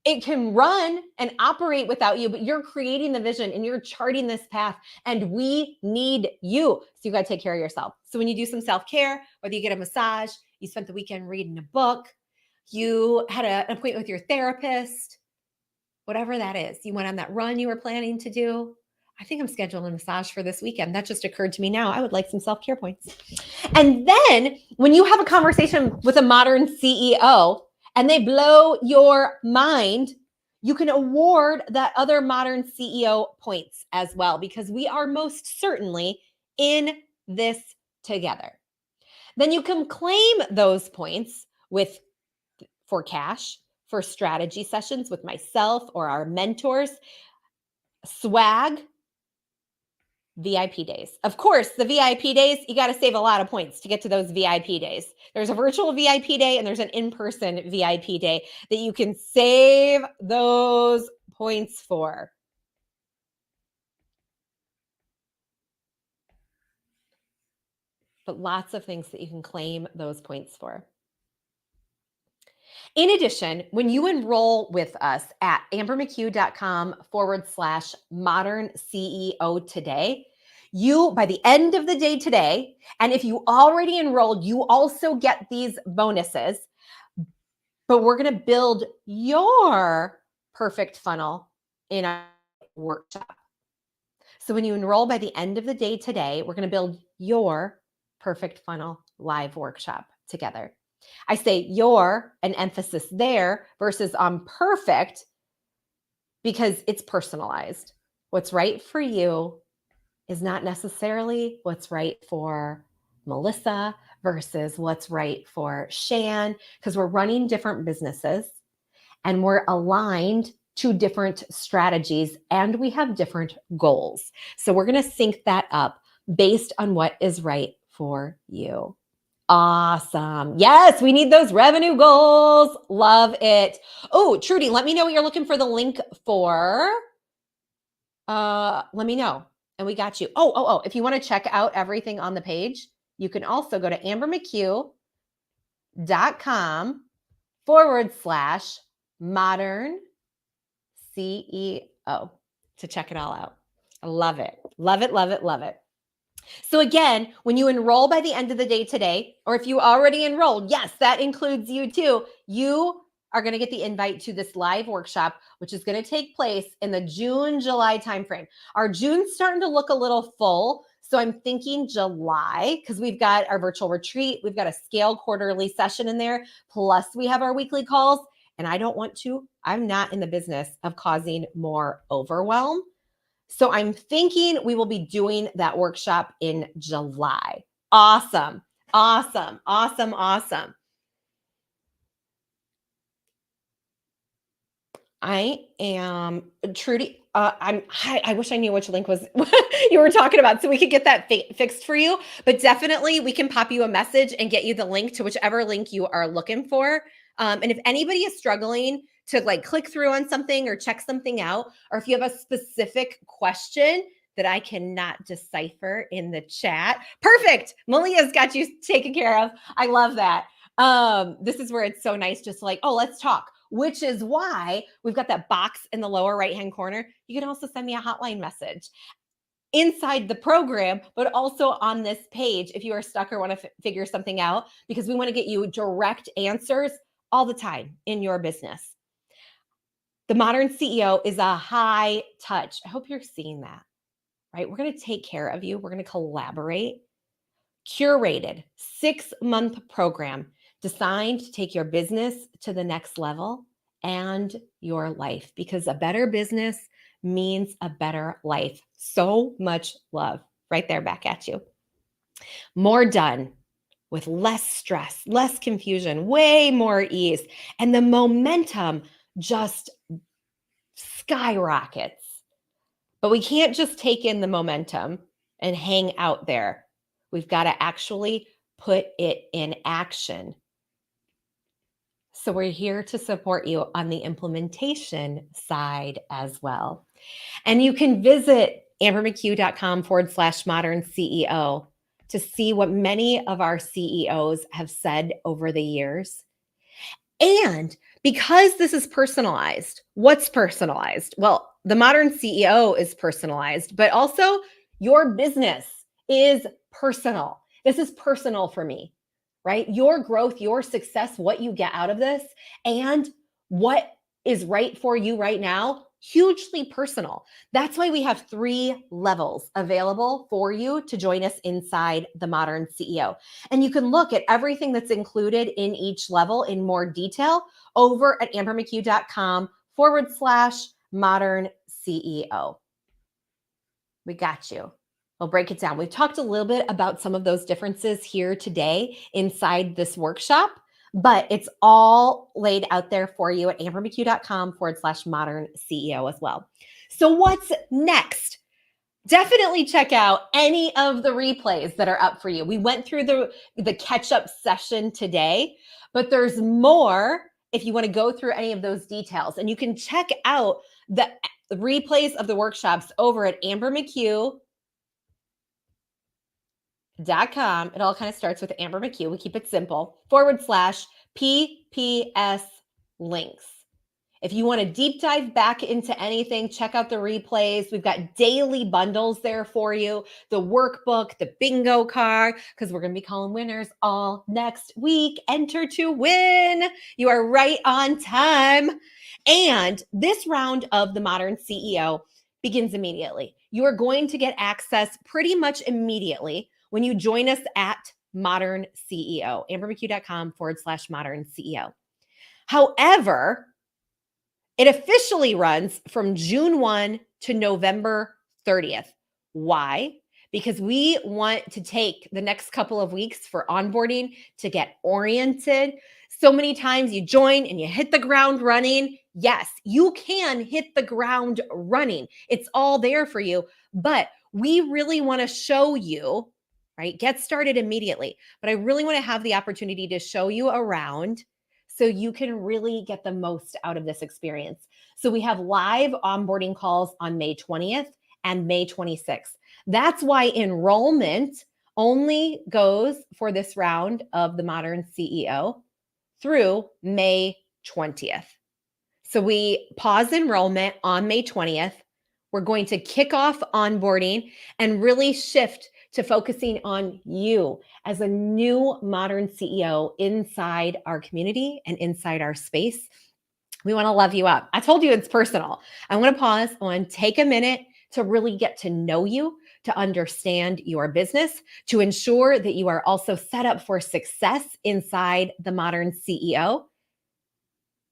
It can run and operate without you, but you're creating the vision and you're charting this path, and we need you. So you got to take care of yourself. So when you do some self-care, whether you get a massage, you spent the weekend reading a book, you had an appointment with your therapist, whatever that is, you went on that run you were planning to do. I think I'm scheduling a massage for this weekend. That just occurred to me now. I would like some self-care points. And then when you have a conversation with a modern CEO, and they blow your mind, you can award that other modern CEO points as well, because we are most certainly in this together. Then you can claim those points for cash, for strategy sessions with myself or our mentors. Swag, VIP days. Of course, the VIP days, you got to save a lot of points to get to those VIP days. There's a virtual VIP day and there's an in-person VIP day that you can save those points for. But lots of things that you can claim those points for. In addition, when you enroll with us at ambermchugh.com/modern CEO today, you, by the end of the day today, and if you already enrolled, you also get these bonuses, but we're going to build your perfect funnel in our workshop. So when you enroll by the end of the day today, we're going to build your perfect funnel live workshop together. I say your, an emphasis there versus on perfect because it's personalized. What's right for you is not necessarily what's right for Melissa versus what's right for Shan, because we're running different businesses and we're aligned to different strategies and we have different goals. So we're going to sync that up based on what is right for you. Awesome. Yes, we need those revenue goals. Love it. Oh, Trudy, let me know what you're looking for the link for. Let me know. And we got you. Oh. If you want to check out everything on the page, you can also go to ambermchugh.com/modern CEO to check it all out. I love it. Love it, love it, love it. So again, when you enroll by the end of the day today, or if you already enrolled, yes, that includes you too. You are going to get the invite to this live workshop, which is going to take place in the June, July timeframe. Our June's starting to look a little full. So I'm thinking July because we've got our virtual retreat. We've got a scale quarterly session in there. Plus we have our weekly calls. And I'm not in the business of causing more overwhelm. So I'm thinking we will be doing that workshop in July. Awesome. I am Trudy. I wish I knew which link was you were talking about so we could get that fixed for you. But definitely we can pop you a message and get you the link to whichever link you are looking for. And if anybody is struggling to like click through on something or check something out, or if you have a specific question that I cannot decipher in the chat, perfect. Malia's got you taken care of. I love that. This is where it's so nice just like, oh, let's talk, which is why we've got that box in the lower right-hand corner. You can also send me a hotline message inside the program, but also on this page if you are stuck or want to figure something out, because we want to get you direct answers all the time in your business. The Modern CEO is a high touch. I hope you're seeing that, right? We're going to take care of you. We're going to collaborate. Curated 6-month program designed to take your business to the next level and your life, because a better business means a better life. So much love right there back at you. More done with less stress, less confusion, way more ease, and the momentum just skyrockets. But we can't just take in the momentum and hang out there. We've got to actually put it in action. So we're here to support you on the implementation side as well. And you can visit ambermchugh.com/modern CEO to see what many of our CEOs have said over the years. And because this is personalized, what's personalized? Well, the Modern CEO is personalized, but also your business is personal. This is personal for me, right? Your growth, your success, what you get out of this, and what is right for you right now, hugely personal. That's why we have 3 levels available for you to join us inside the Modern CEO. And you can look at everything that's included in each level in more detail over at ambermchugh.com/modern CEO. We got you. We'll break it down. We've talked a little bit about some of those differences here today inside this workshop. but it's all laid out there for you at ambermccue.com/modern CEO as well. So what's next? Definitely check out any of the replays that are up for you. We went through the catch-up session today, but there's more if you want to go through any of those details. And you can check out the replays of the workshops over at ambermccue.com. It all kind of starts with Amber McCue. We keep it simple, /PPS links. If you want to deep dive back into anything, check out the replays. We've got daily bundles there for you, the workbook, the bingo card, because we're going to be calling winners all next week. Enter to win. You are right on time. And this round of the Modern CEO begins immediately. You are going to get access pretty much immediately when you join us at Modern CEO, ambermccue.com/Modern CEO. However, it officially runs from June 1 to November 30th. Why? Because we want to take the next couple of weeks for onboarding to get oriented. So many times you join and you hit the ground running. Yes, you can hit the ground running. It's all there for you, but we really want to show you, right? Get started immediately. But I really want to have the opportunity to show you around so you can really get the most out of this experience. So we have live onboarding calls on May 20th and May 26th. That's why enrollment only goes for this round of the Modern CEO through May 20th. So we pause enrollment on May 20th. We're going to kick off onboarding and really shift to focusing on you as a new Modern CEO inside our community and inside our space. We want to love you up. I told you it's personal. I want to pause. I want to take a minute to really get to know you, to understand your business, to ensure that you are also set up for success inside the Modern CEO.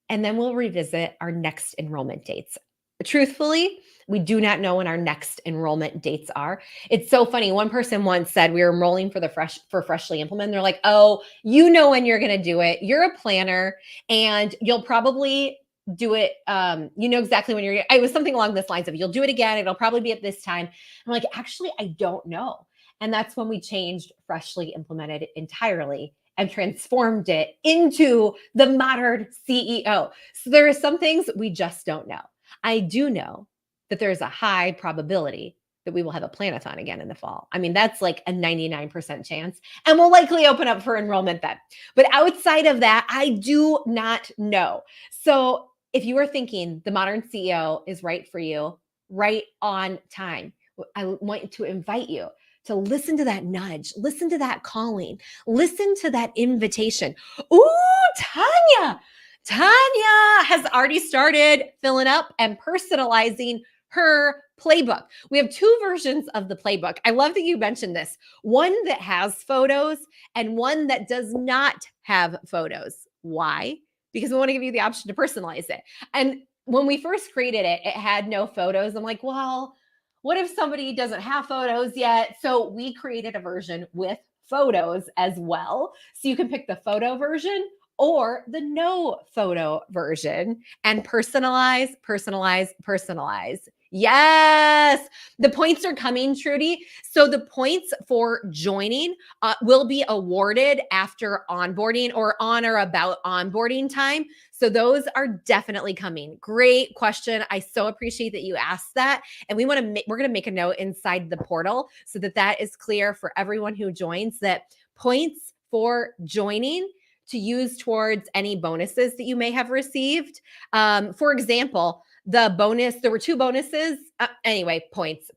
And then we'll revisit our next enrollment dates. Truthfully, we do not know when our next enrollment dates are. It's so funny. One person once said we were enrolling for Freshly Implemented. They're like, "Oh, you know when you're going to do it. You're a planner, and you'll probably do it. You know exactly when you're." It was something along this lines of, "You'll do it again. It'll probably be at this time." I'm like, "Actually, I don't know." And that's when we changed Freshly Implemented entirely and transformed it into the Modern CEO. So there are some things we just don't know. I do know that there's a high probability that we will have a planathon again in the fall. I mean, that's like a 99% chance, and we'll likely open up for enrollment then. But outside of that, I do not know. So if you are thinking the Modern CEO is right for you, right on time, I want to invite you to listen to that nudge, listen to that calling, listen to that invitation. Ooh, Tanya. Tanya has already started filling up and personalizing her playbook. We have two versions of the playbook. I love that you mentioned this. One that has photos and one that does not have photos. Why? Because we want to give you the option to personalize it. And when we first created it, it had no photos. I'm like, well, what if somebody doesn't have photos yet? So we created a version with photos as well. So you can pick the photo version or the no photo version and personalize, personalize, personalize. Yes, the points are coming, Trudy. So the points for joining will be awarded after onboarding or on or about onboarding time. So those are definitely coming. Great question. I so appreciate that you asked that. And we're going to make a note inside the portal so that that is clear for everyone who joins, that points for joining to use towards any bonuses that you may have received. For example, the bonus, there were two bonuses. Anyway, points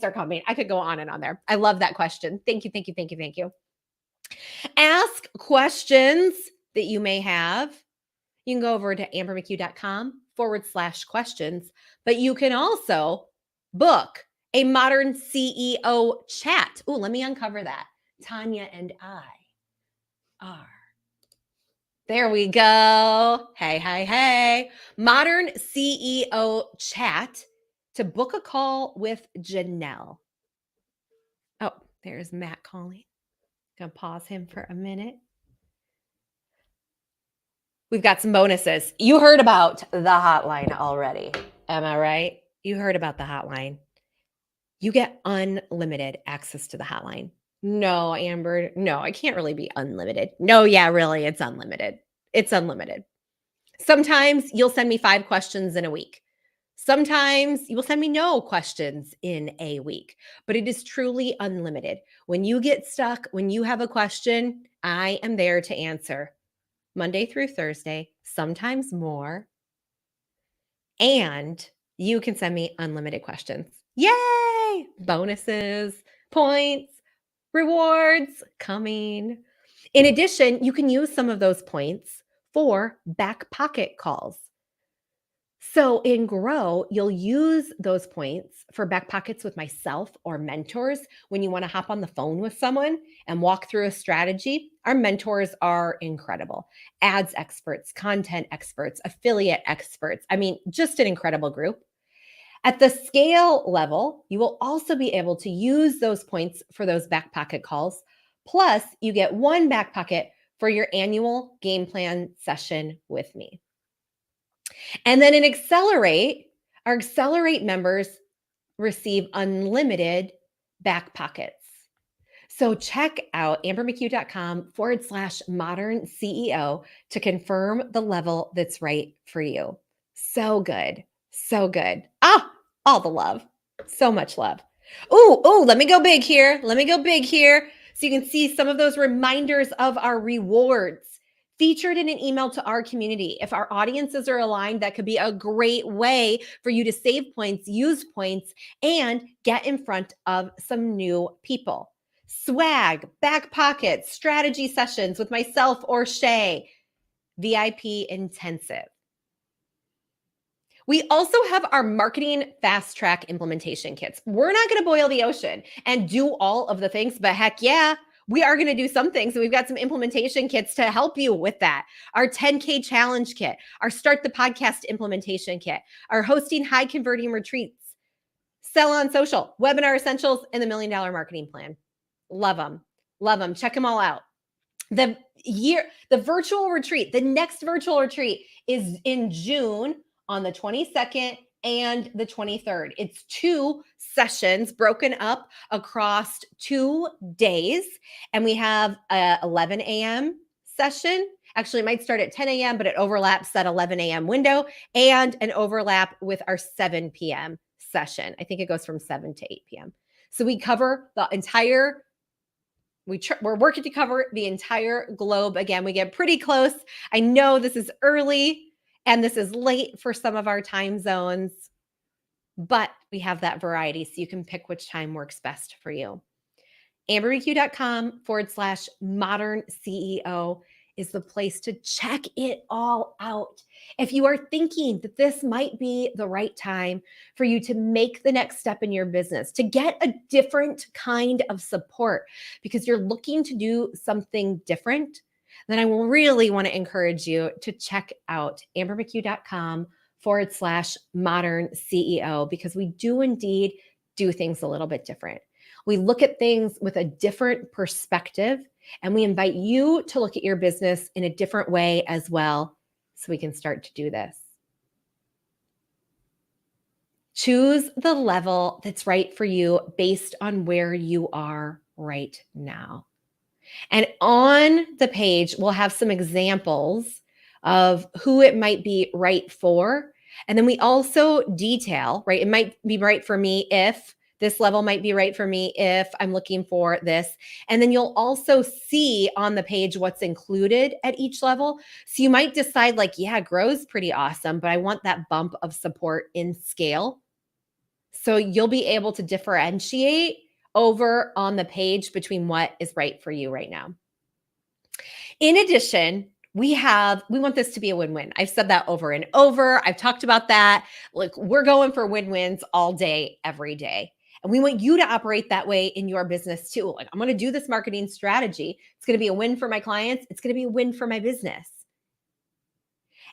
are coming. I could go on and on there. I love that question. Thank you, thank you, thank you, thank you. Ask questions that you may have. You can go over to ambermccue.com/questions, but you can also book a Modern CEO chat. Oh, let me uncover that. Tanya and I are. There we go. Hey, hey, hey. Modern CEO chat to book a call with Janelle. Oh, there's Matt calling. Gonna pause him for a minute. We've got some bonuses. You heard about the hotline already. Am I right? You heard about the hotline. You get unlimited access to the hotline. No, Amber, no, I can't really be unlimited. No, yeah, really, it's unlimited. It's unlimited. Sometimes you'll send me 5 questions in a week. Sometimes you will send me no questions in a week, but it is truly unlimited. When you get stuck, when you have a question, I am there to answer Monday through Thursday, sometimes more. And you can send me unlimited questions. Yay! Bonuses, points, rewards coming. In addition, you can use some of those points for back pocket calls. So in Grow, you'll use those points for back pockets with myself or mentors when you want to hop on the phone with someone and walk through a strategy. Our mentors are incredible. Ads experts, content experts, affiliate experts. I mean, just an incredible group. At the scale level, you will also be able to use those points for those back pocket calls. Plus, you get one back pocket for your annual game plan session with me. And then in Accelerate, our Accelerate members receive unlimited back pockets. So check out ambermchugh.com/modern CEO to confirm the level that's right for you. So good. So good. Ah, all the love. So much love. Oh, let me go big here. Let me go big here. So you can see some of those reminders of our rewards featured in an email to our community. If our audiences are aligned, that could be a great way for you to save points, use points, and get in front of some new people. Swag, back pockets, strategy sessions with myself or Shay, VIP intensive. We also have our marketing fast track implementation kits. We're not going to boil the ocean and do all of the things, but heck yeah, we are going to do some things. So we've got some implementation kits to help you with that. Our 10K challenge kit, our start the podcast implementation kit, our hosting high converting retreats, sell on social, webinar essentials, and the $1 Million Marketing Plan. Love them. Love them. Check them all out. The virtual retreat, the next virtual retreat is in June on the 22nd and the 23rd. It's 2 sessions broken up across 2 days. And we have a 11 a.m. session. Actually, it might start at 10 a.m., but it overlaps that 11 a.m. window and an overlap with our 7 p.m. session. I think it goes from 7 to 8 p.m. So we cover the entire we're working to cover the entire globe. Again, we get pretty close. I know this is early and this is late for some of our time zones, but we have that variety so you can pick which time works best for you. ambermchugh.com/modern CEO is the place to check it all out. If you are thinking that this might be the right time for you to make the next step in your business, to get a different kind of support because you're looking to do something different, then I will really want to encourage you to check out ambermchugh.com/modern CEO because we do indeed do things a little bit different. We look at things with a different perspective, and we invite you to look at your business in a different way as well so we can start to do this. Choose the level that's right for you based on where you are right now. And on the page, we'll have some examples of who it might be right for. And then we also detail, right? It might be right for me if this level might be right for me if I'm looking for this. And then you'll also see on the page what's included at each level. So you might decide like, yeah, Grow's pretty awesome, but I want that bump of support in scale. So you'll be able to differentiate over on the page between what is right for you right now. In addition, we want this to be a win-win. I've said that over and over. I've talked about that. Like we're going for win-wins all day, every day. And we want you to operate that way in your business too. Like I'm going to do this marketing strategy. It's going to be a win for my clients. It's going to be a win for my business.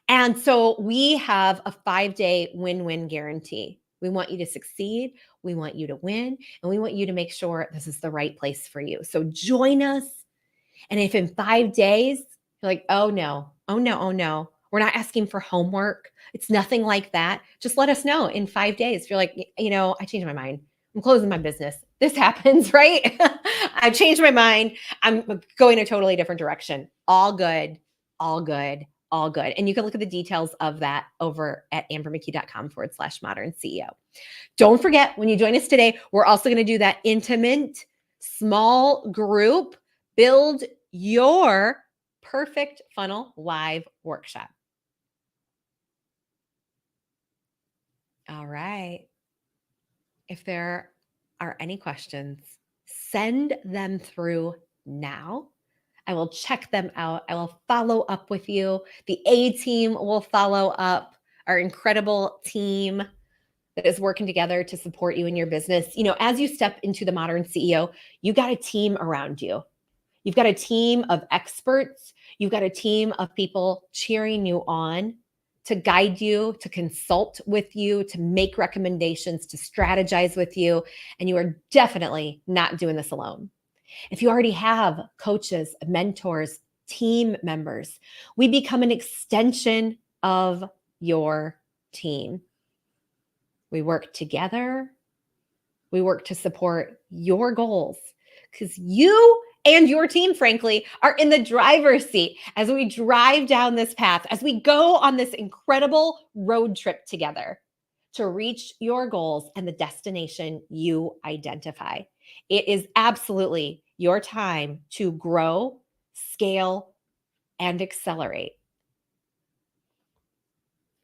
And so we have a 5-day win-win guarantee. We want you to succeed. We want you to win. And we want you to make sure this is the right place for you. So join us. And if in 5 days, You're like, oh no, oh no, oh no. We're not asking for homework. It's nothing like that. Just let us know in 5 days. If you're like, I changed my mind. I'm closing my business. This happens, right? I changed my mind. I'm going a totally different direction. All good, all good, all good. And you can look at the details of that over at ambermckee.com/modern CEO. Don't forget, when you join us today, we're also going to do that intimate, small group build your perfect funnel live workshop. All right. If there are any questions, send them through now. I will check them out. I will follow up with you. The A team will follow up, our incredible team that is working together to support you in your business. As you step into the modern CEO, you got a team around you. You've got a team of experts. You've got a team of people cheering you on to guide you, to consult with you, to make recommendations, to strategize with you. And you are definitely not doing this alone. If you already have coaches, mentors, team members, we become an extension of your team. We work together. We work to support your goals because you and your team, frankly, are in the driver's seat as we drive down this path, as we go on this incredible road trip together to reach your goals and the destination you identify. It is absolutely your time to grow, scale, and accelerate.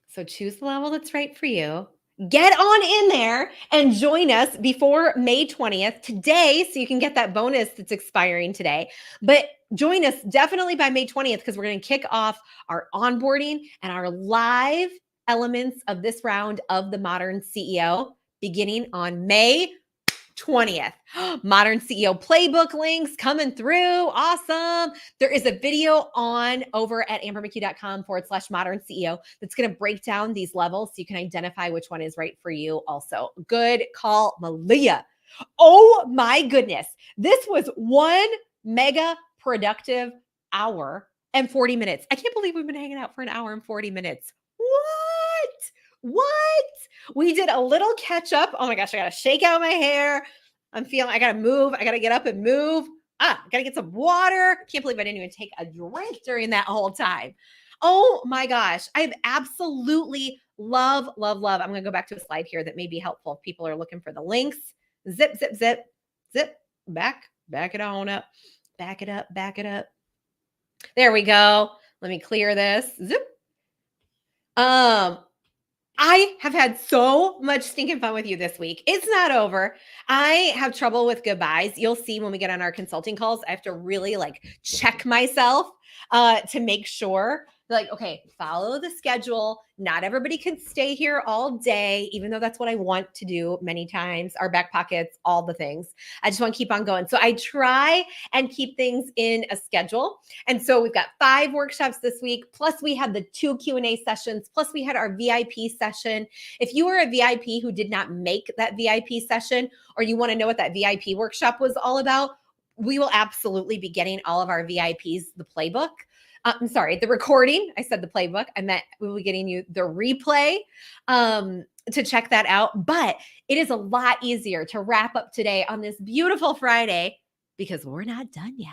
So choose the level that's right for you. Get on in there and join us before May 20th today so you can get that bonus that's expiring today. But join us definitely by May 20th because we're going to kick off our onboarding and our live elements of this round of the Modern CEO beginning on May 20th. Modern CEO playbook links coming through. Awesome. There is a video on over at ambermckee.com/modern CEO that's going to break down these levels so you can identify which one is right for you also. Good call, Malia. Oh my goodness. This was one mega productive hour and 40 minutes. I can't believe we've been hanging out for an hour and 40 minutes. What? We did a little catch up. Oh my gosh, I got to shake out my hair. I got to move. I got to get up and move. I got to get some water. Can't believe I didn't even take a drink during that whole time. Oh my gosh. I've absolutely love. I'm going to go back to a slide here that may be helpful if people are looking for the links. Zip, zip, zip, zip, back it on up. Back it up. There we go. Let me clear this. Zip. I have had so much stinking fun with you this week. It's not over. I have trouble with goodbyes. You'll see when we get on our consulting calls, I have to really check myself to make sure okay, follow the schedule. Not everybody can stay here all day, even though that's what I want to do many times, our back pockets, all the things. I just want to keep on going. So I try and keep things in a schedule. And so we've got 5 workshops this week, plus we had the 2 Q&A sessions, plus we had our VIP session. If you are a VIP who did not make that VIP session, or you want to know what that VIP workshop was all about, we will absolutely be getting all of our VIPs the playbook. I'm sorry, the recording. I said the playbook. I meant we will be getting you the replay to check that out. But it is a lot easier to wrap up today on this beautiful Friday because we're not done yet.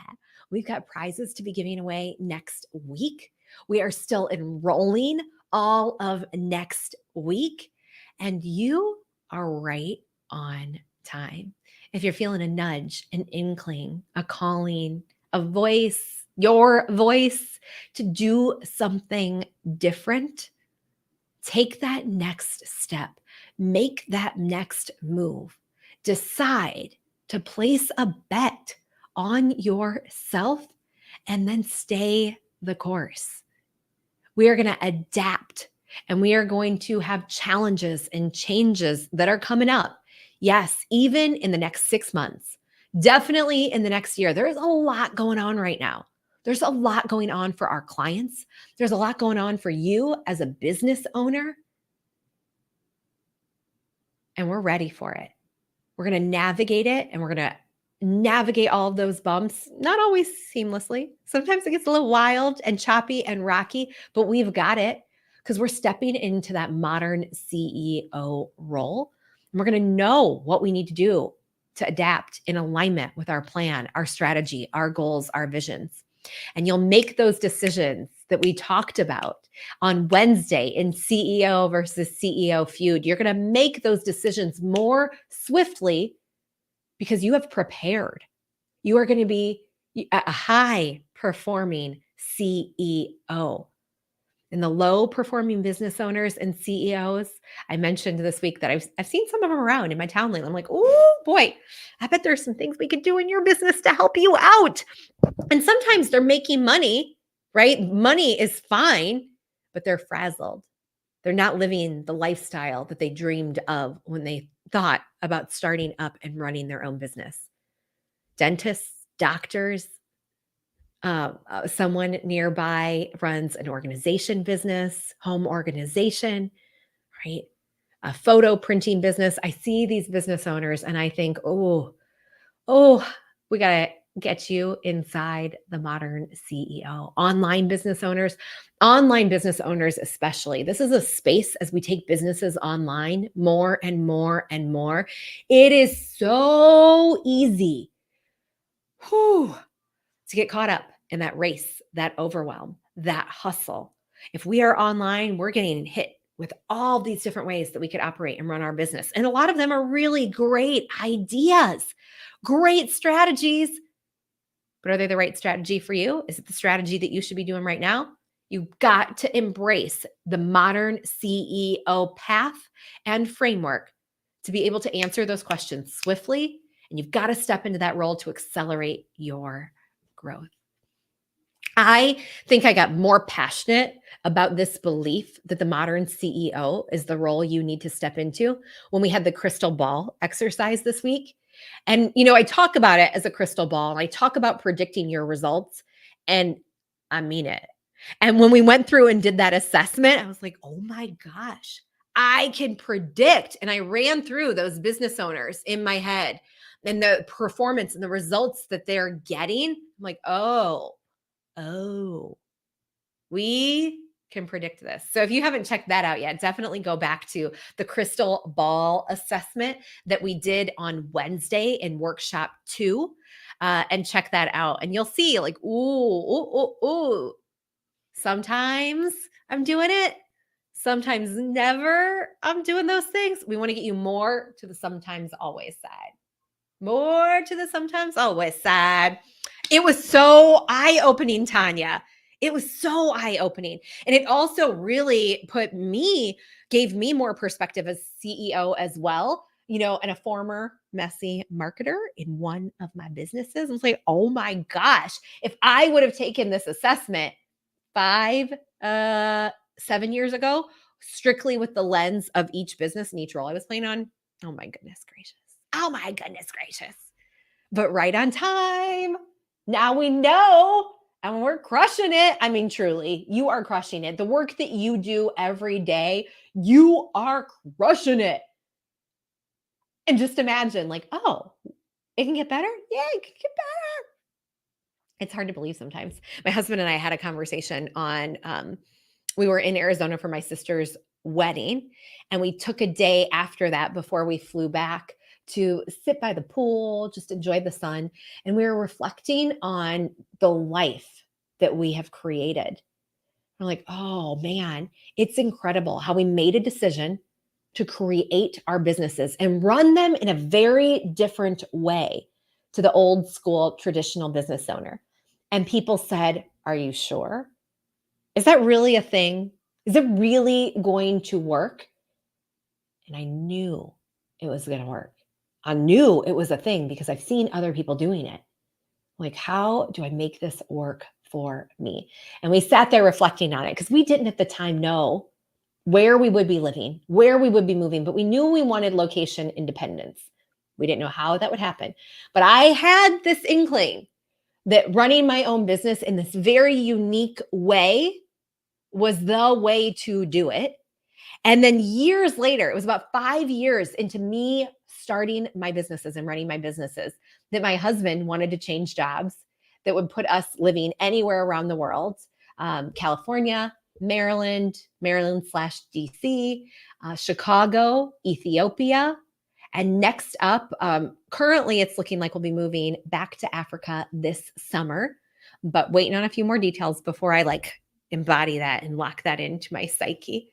We've got prizes to be giving away next week. We are still enrolling all of next week, and you are right on time. If you're feeling a nudge, an inkling, a calling, a voice, your voice to do something different, take that next step, make that next move, decide to place a bet on yourself, and then stay the course. We are going to adapt and we are going to have challenges and changes that are coming up. Yes, even in the next 6 months, definitely in the next year. There is a lot going on right now. There's a lot going on for our clients. There's a lot going on for you as a business owner. And we're ready for it. We're going to navigate it and we're going to navigate all of those bumps, not always seamlessly. Sometimes it gets a little wild and choppy and rocky, but we've got it because we're stepping into that modern CEO role. And we're going to know what we need to do to adapt in alignment with our plan, our strategy, our goals, our visions. And you'll make those decisions that we talked about on Wednesday in CEO versus CEO feud. You're going to make those decisions more swiftly because you have prepared. You are going to be a high performing CEO. And the low performing business owners and CEOs, I mentioned this week that I've seen some of them around in my town lately. I'm like, oh boy, I bet there's some things we could do in your business to help you out. And sometimes they're making money, right? Money is fine, but they're frazzled. They're not living the lifestyle that they dreamed of when they thought about starting up and running their own business. Dentists, doctors, someone nearby runs an organization business, home organization, right? A photo printing business. I see these business owners and I think, oh, we got to get you inside the modern CEO. Online business owners, especially. This is a space as we take businesses online more and more and more. It is so easy to get caught up in that race, that overwhelm, that hustle. If we are online, we're getting hit with all these different ways that we could operate and run our business. And a lot of them are really great ideas, great strategies. But are they the right strategy for you? Is it the strategy that you should be doing right now? You've got to embrace the modern CEO path and framework to be able to answer those questions swiftly. And you've got to step into that role to accelerate your growth. I think I got more passionate about this belief that the modern CEO is the role you need to step into when we had the crystal ball exercise this week. And, I talk about it as a crystal ball and I talk about predicting your results, and I mean it. And when we went through and did that assessment, I was like, oh my gosh, I can predict. And I ran through those business owners in my head and the performance and the results that they're getting. I'm like, oh, we can predict this. So if you haven't checked that out yet, definitely go back to the crystal ball assessment that we did on Wednesday in workshop 2 and check that out. And you'll see like, ooh, sometimes I'm doing it. Sometimes never I'm doing those things. We want to get you more to the sometimes always side. More to the sometimes always side. It was so eye-opening, Tanya. It was so eye-opening. And it also really gave me more perspective as CEO as well, and a former messy marketer in one of my businesses. I was like, oh my gosh, if I would have taken this assessment 7 years ago, strictly with the lens of each business and each role I was playing on, oh my goodness gracious. Oh my goodness gracious. But right on time. Now we know, and we're crushing it. I mean, truly, you are crushing it. The work that you do every day, you are crushing it. And just imagine, like, oh, it can get better? Yeah, it can get better. It's hard to believe sometimes. My husband and I had a conversation we were in Arizona for my sister's wedding, and we took a day after that before we flew back to sit by the pool, just enjoy the sun. And we were reflecting on the life that we have created. We're like, oh man, it's incredible how we made a decision to create our businesses and run them in a very different way to the old school traditional business owner. And people said, are you sure? Is that really a thing? Is it really going to work? And I knew it was going to work. I knew it was a thing because I've seen other people doing it. Like, how do I make this work for me? And we sat there reflecting on it because we didn't at the time know where we would be living, where we would be moving, but we knew we wanted location independence. We didn't know how that would happen. But I had this inkling that running my own business in this very unique way was the way to do it. And then years later, it was about 5 years into me starting my businesses and running my businesses, that my husband wanted to change jobs that would put us living anywhere around the world, California, Maryland slash DC, Chicago, Ethiopia. And next up, currently it's looking like we'll be moving back to Africa this summer, but waiting on a few more details before I embody that and lock that into my psyche.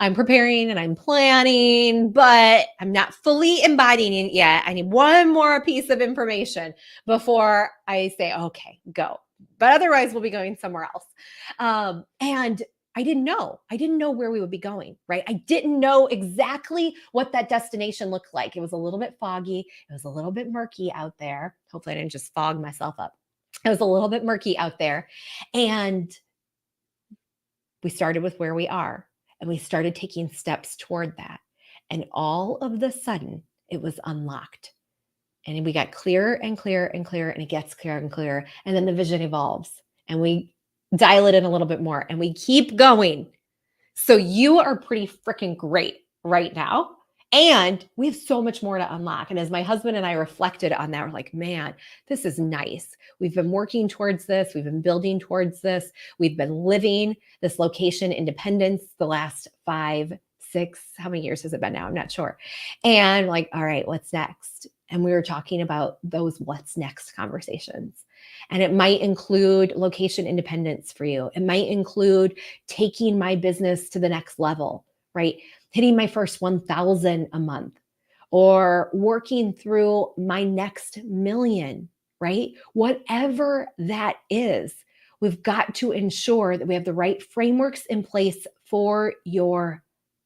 I'm preparing and I'm planning, but I'm not fully embodying it yet. I need one more piece of information before I say, okay, go. But otherwise, we'll be going somewhere else. And I didn't know. I didn't know where we would be going, right? I didn't know exactly what that destination looked like. It was a little bit foggy. It was a little bit murky out there. Hopefully, I didn't just fog myself up. It was a little bit murky out there. And we started with where we are and we started taking steps toward that. And all of the sudden, it was unlocked. And we got clearer and clearer and clearer, and it gets clearer and clearer. And then the vision evolves and we dial it in a little bit more and we keep going. So you are pretty freaking great right now. And we have so much more to unlock. And as my husband and I reflected on that, we're like, man, this is nice. We've been working towards this. We've been building towards this. We've been living this location independence the last 5, 6, how many years has it been now? I'm not sure. And like, all right, what's next? And we were talking about those what's next conversations. And it might include location independence for you. It might include taking my business to the next level, right? Hitting my first 1,000 a month or working through my next million, right? Whatever that is, we've got to ensure that we have the right frameworks in place for your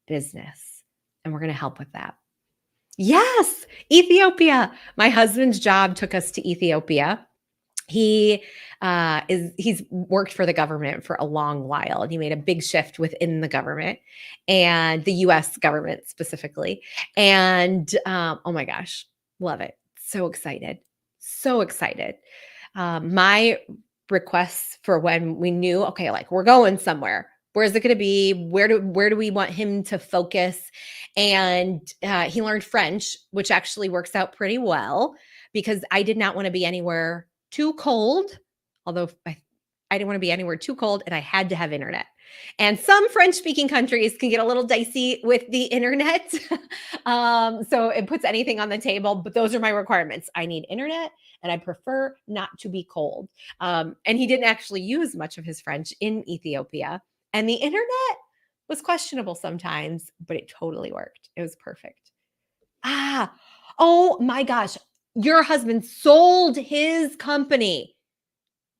business. And we're going to help with that. Yes, Ethiopia. My husband's job took us to Ethiopia. He's worked for the government for a long while, and he made a big shift within the government and the US government specifically. And oh my gosh, love it. So excited. So excited. My requests for when we knew, okay, like we're going somewhere. Where is it going to be? Where do we want him to focus? And he learned French, which actually works out pretty well because I did not want to be anywhere too cold, although I didn't want to be anywhere too cold, and I had to have internet. And some French-speaking countries can get a little dicey with the internet. So it puts anything on the table, but those are my requirements. I need internet, and I prefer not to be cold. And he didn't actually use much of his French in Ethiopia. And the internet was questionable sometimes, but it totally worked. It was perfect. Oh my gosh. Your husband sold his company.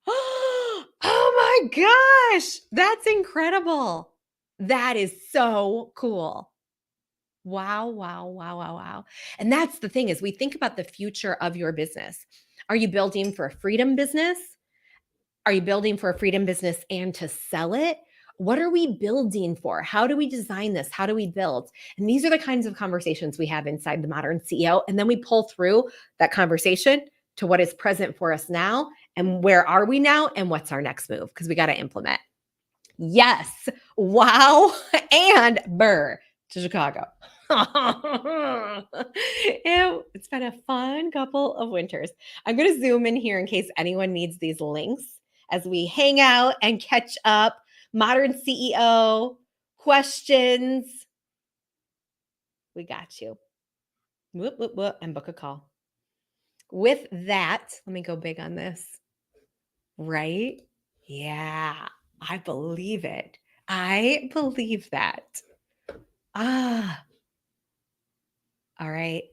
Oh my gosh. That's incredible. That is so cool. Wow, wow, wow, wow, wow. And that's the thing is we think about the future of your business. Are you building for a freedom business? Are you building for a freedom business and to sell it? What are we building for? How do we design this? How do we build? And these are the kinds of conversations we have inside the Modern CEO. And then we pull through that conversation to what is present for us now and where are we now and what's our next move because we got to implement. Yes. Wow. And burr to Chicago. It's been a fun couple of winters. I'm going to zoom in here in case anyone needs these links as we hang out and catch up. Modern CEO questions. We got you. Whoop, whoop, whoop, and book a call. With that, let me go big on this. Right? Yeah, I believe it. I believe that. All right.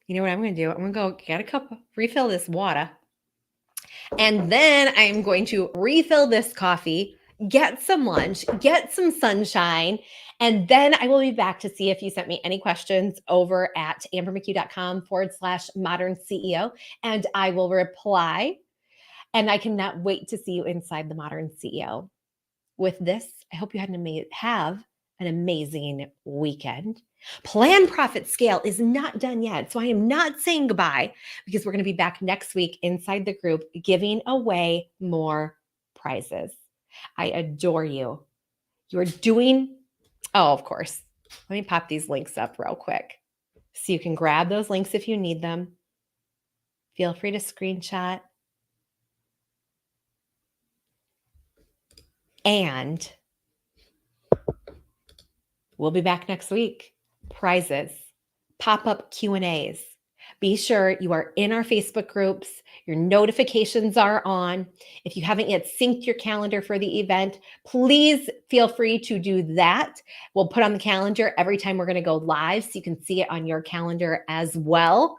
You know what I'm going to do? I'm going to go get a cup, refill this water. And then I'm going to refill this coffee, get some lunch, get some sunshine, and then I will be back to see if you sent me any questions over at ambermchugh.com/modern CEO, and I will reply. And I cannot wait to see you inside the Modern CEO. With this, I hope you have an amazing weekend. Plan, Profit, Scale is not done yet. So I am not saying goodbye because we're going to be back next week inside the group giving away more prizes. I adore you. You're doing, oh, of course. Let me pop these links up real quick. So you can grab those links if you need them. Feel free to screenshot. And we'll be back next week. Prizes, pop-up Q&As. Be sure you are in our Facebook groups. Your notifications are on. If you haven't yet synced your calendar for the event, please feel free to do that. We'll put on the calendar every time we're going to go live so you can see it on your calendar as well.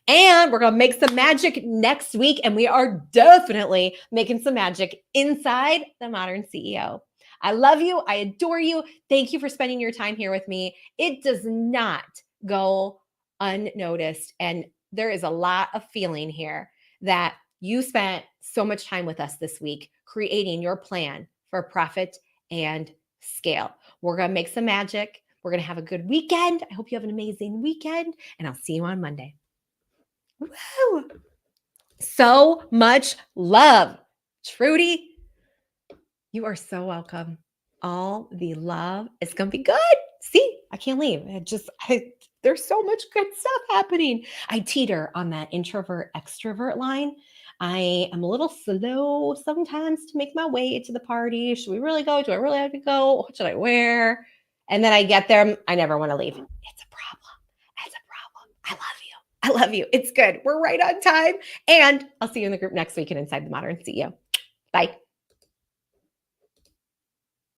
And we're going to make some magic next week. And we are definitely making some magic inside the Modern CEO. I love you. I adore you. Thank you for spending your time here with me. It does not go unnoticed. And there is a lot of feeling here that you spent so much time with us this week creating your plan for profit and scale. We're going to make some magic. We're going to have a good weekend. I hope you have an amazing weekend, and I'll see you on Monday. Woo! So much love. Trudy, you are so welcome. All the love. It's going to be good. See, I can't leave. There's so much good stuff happening. I teeter on that introvert extrovert line. I am a little slow sometimes to make my way to the party. Should we really go? Do I really have to go? What should I wear? And then I get there. I never want to leave. It's a problem. It's a problem. I love you. I love you. It's good. We're right on time. And I'll see you in the group next week and Inside the Modern CEO. Bye.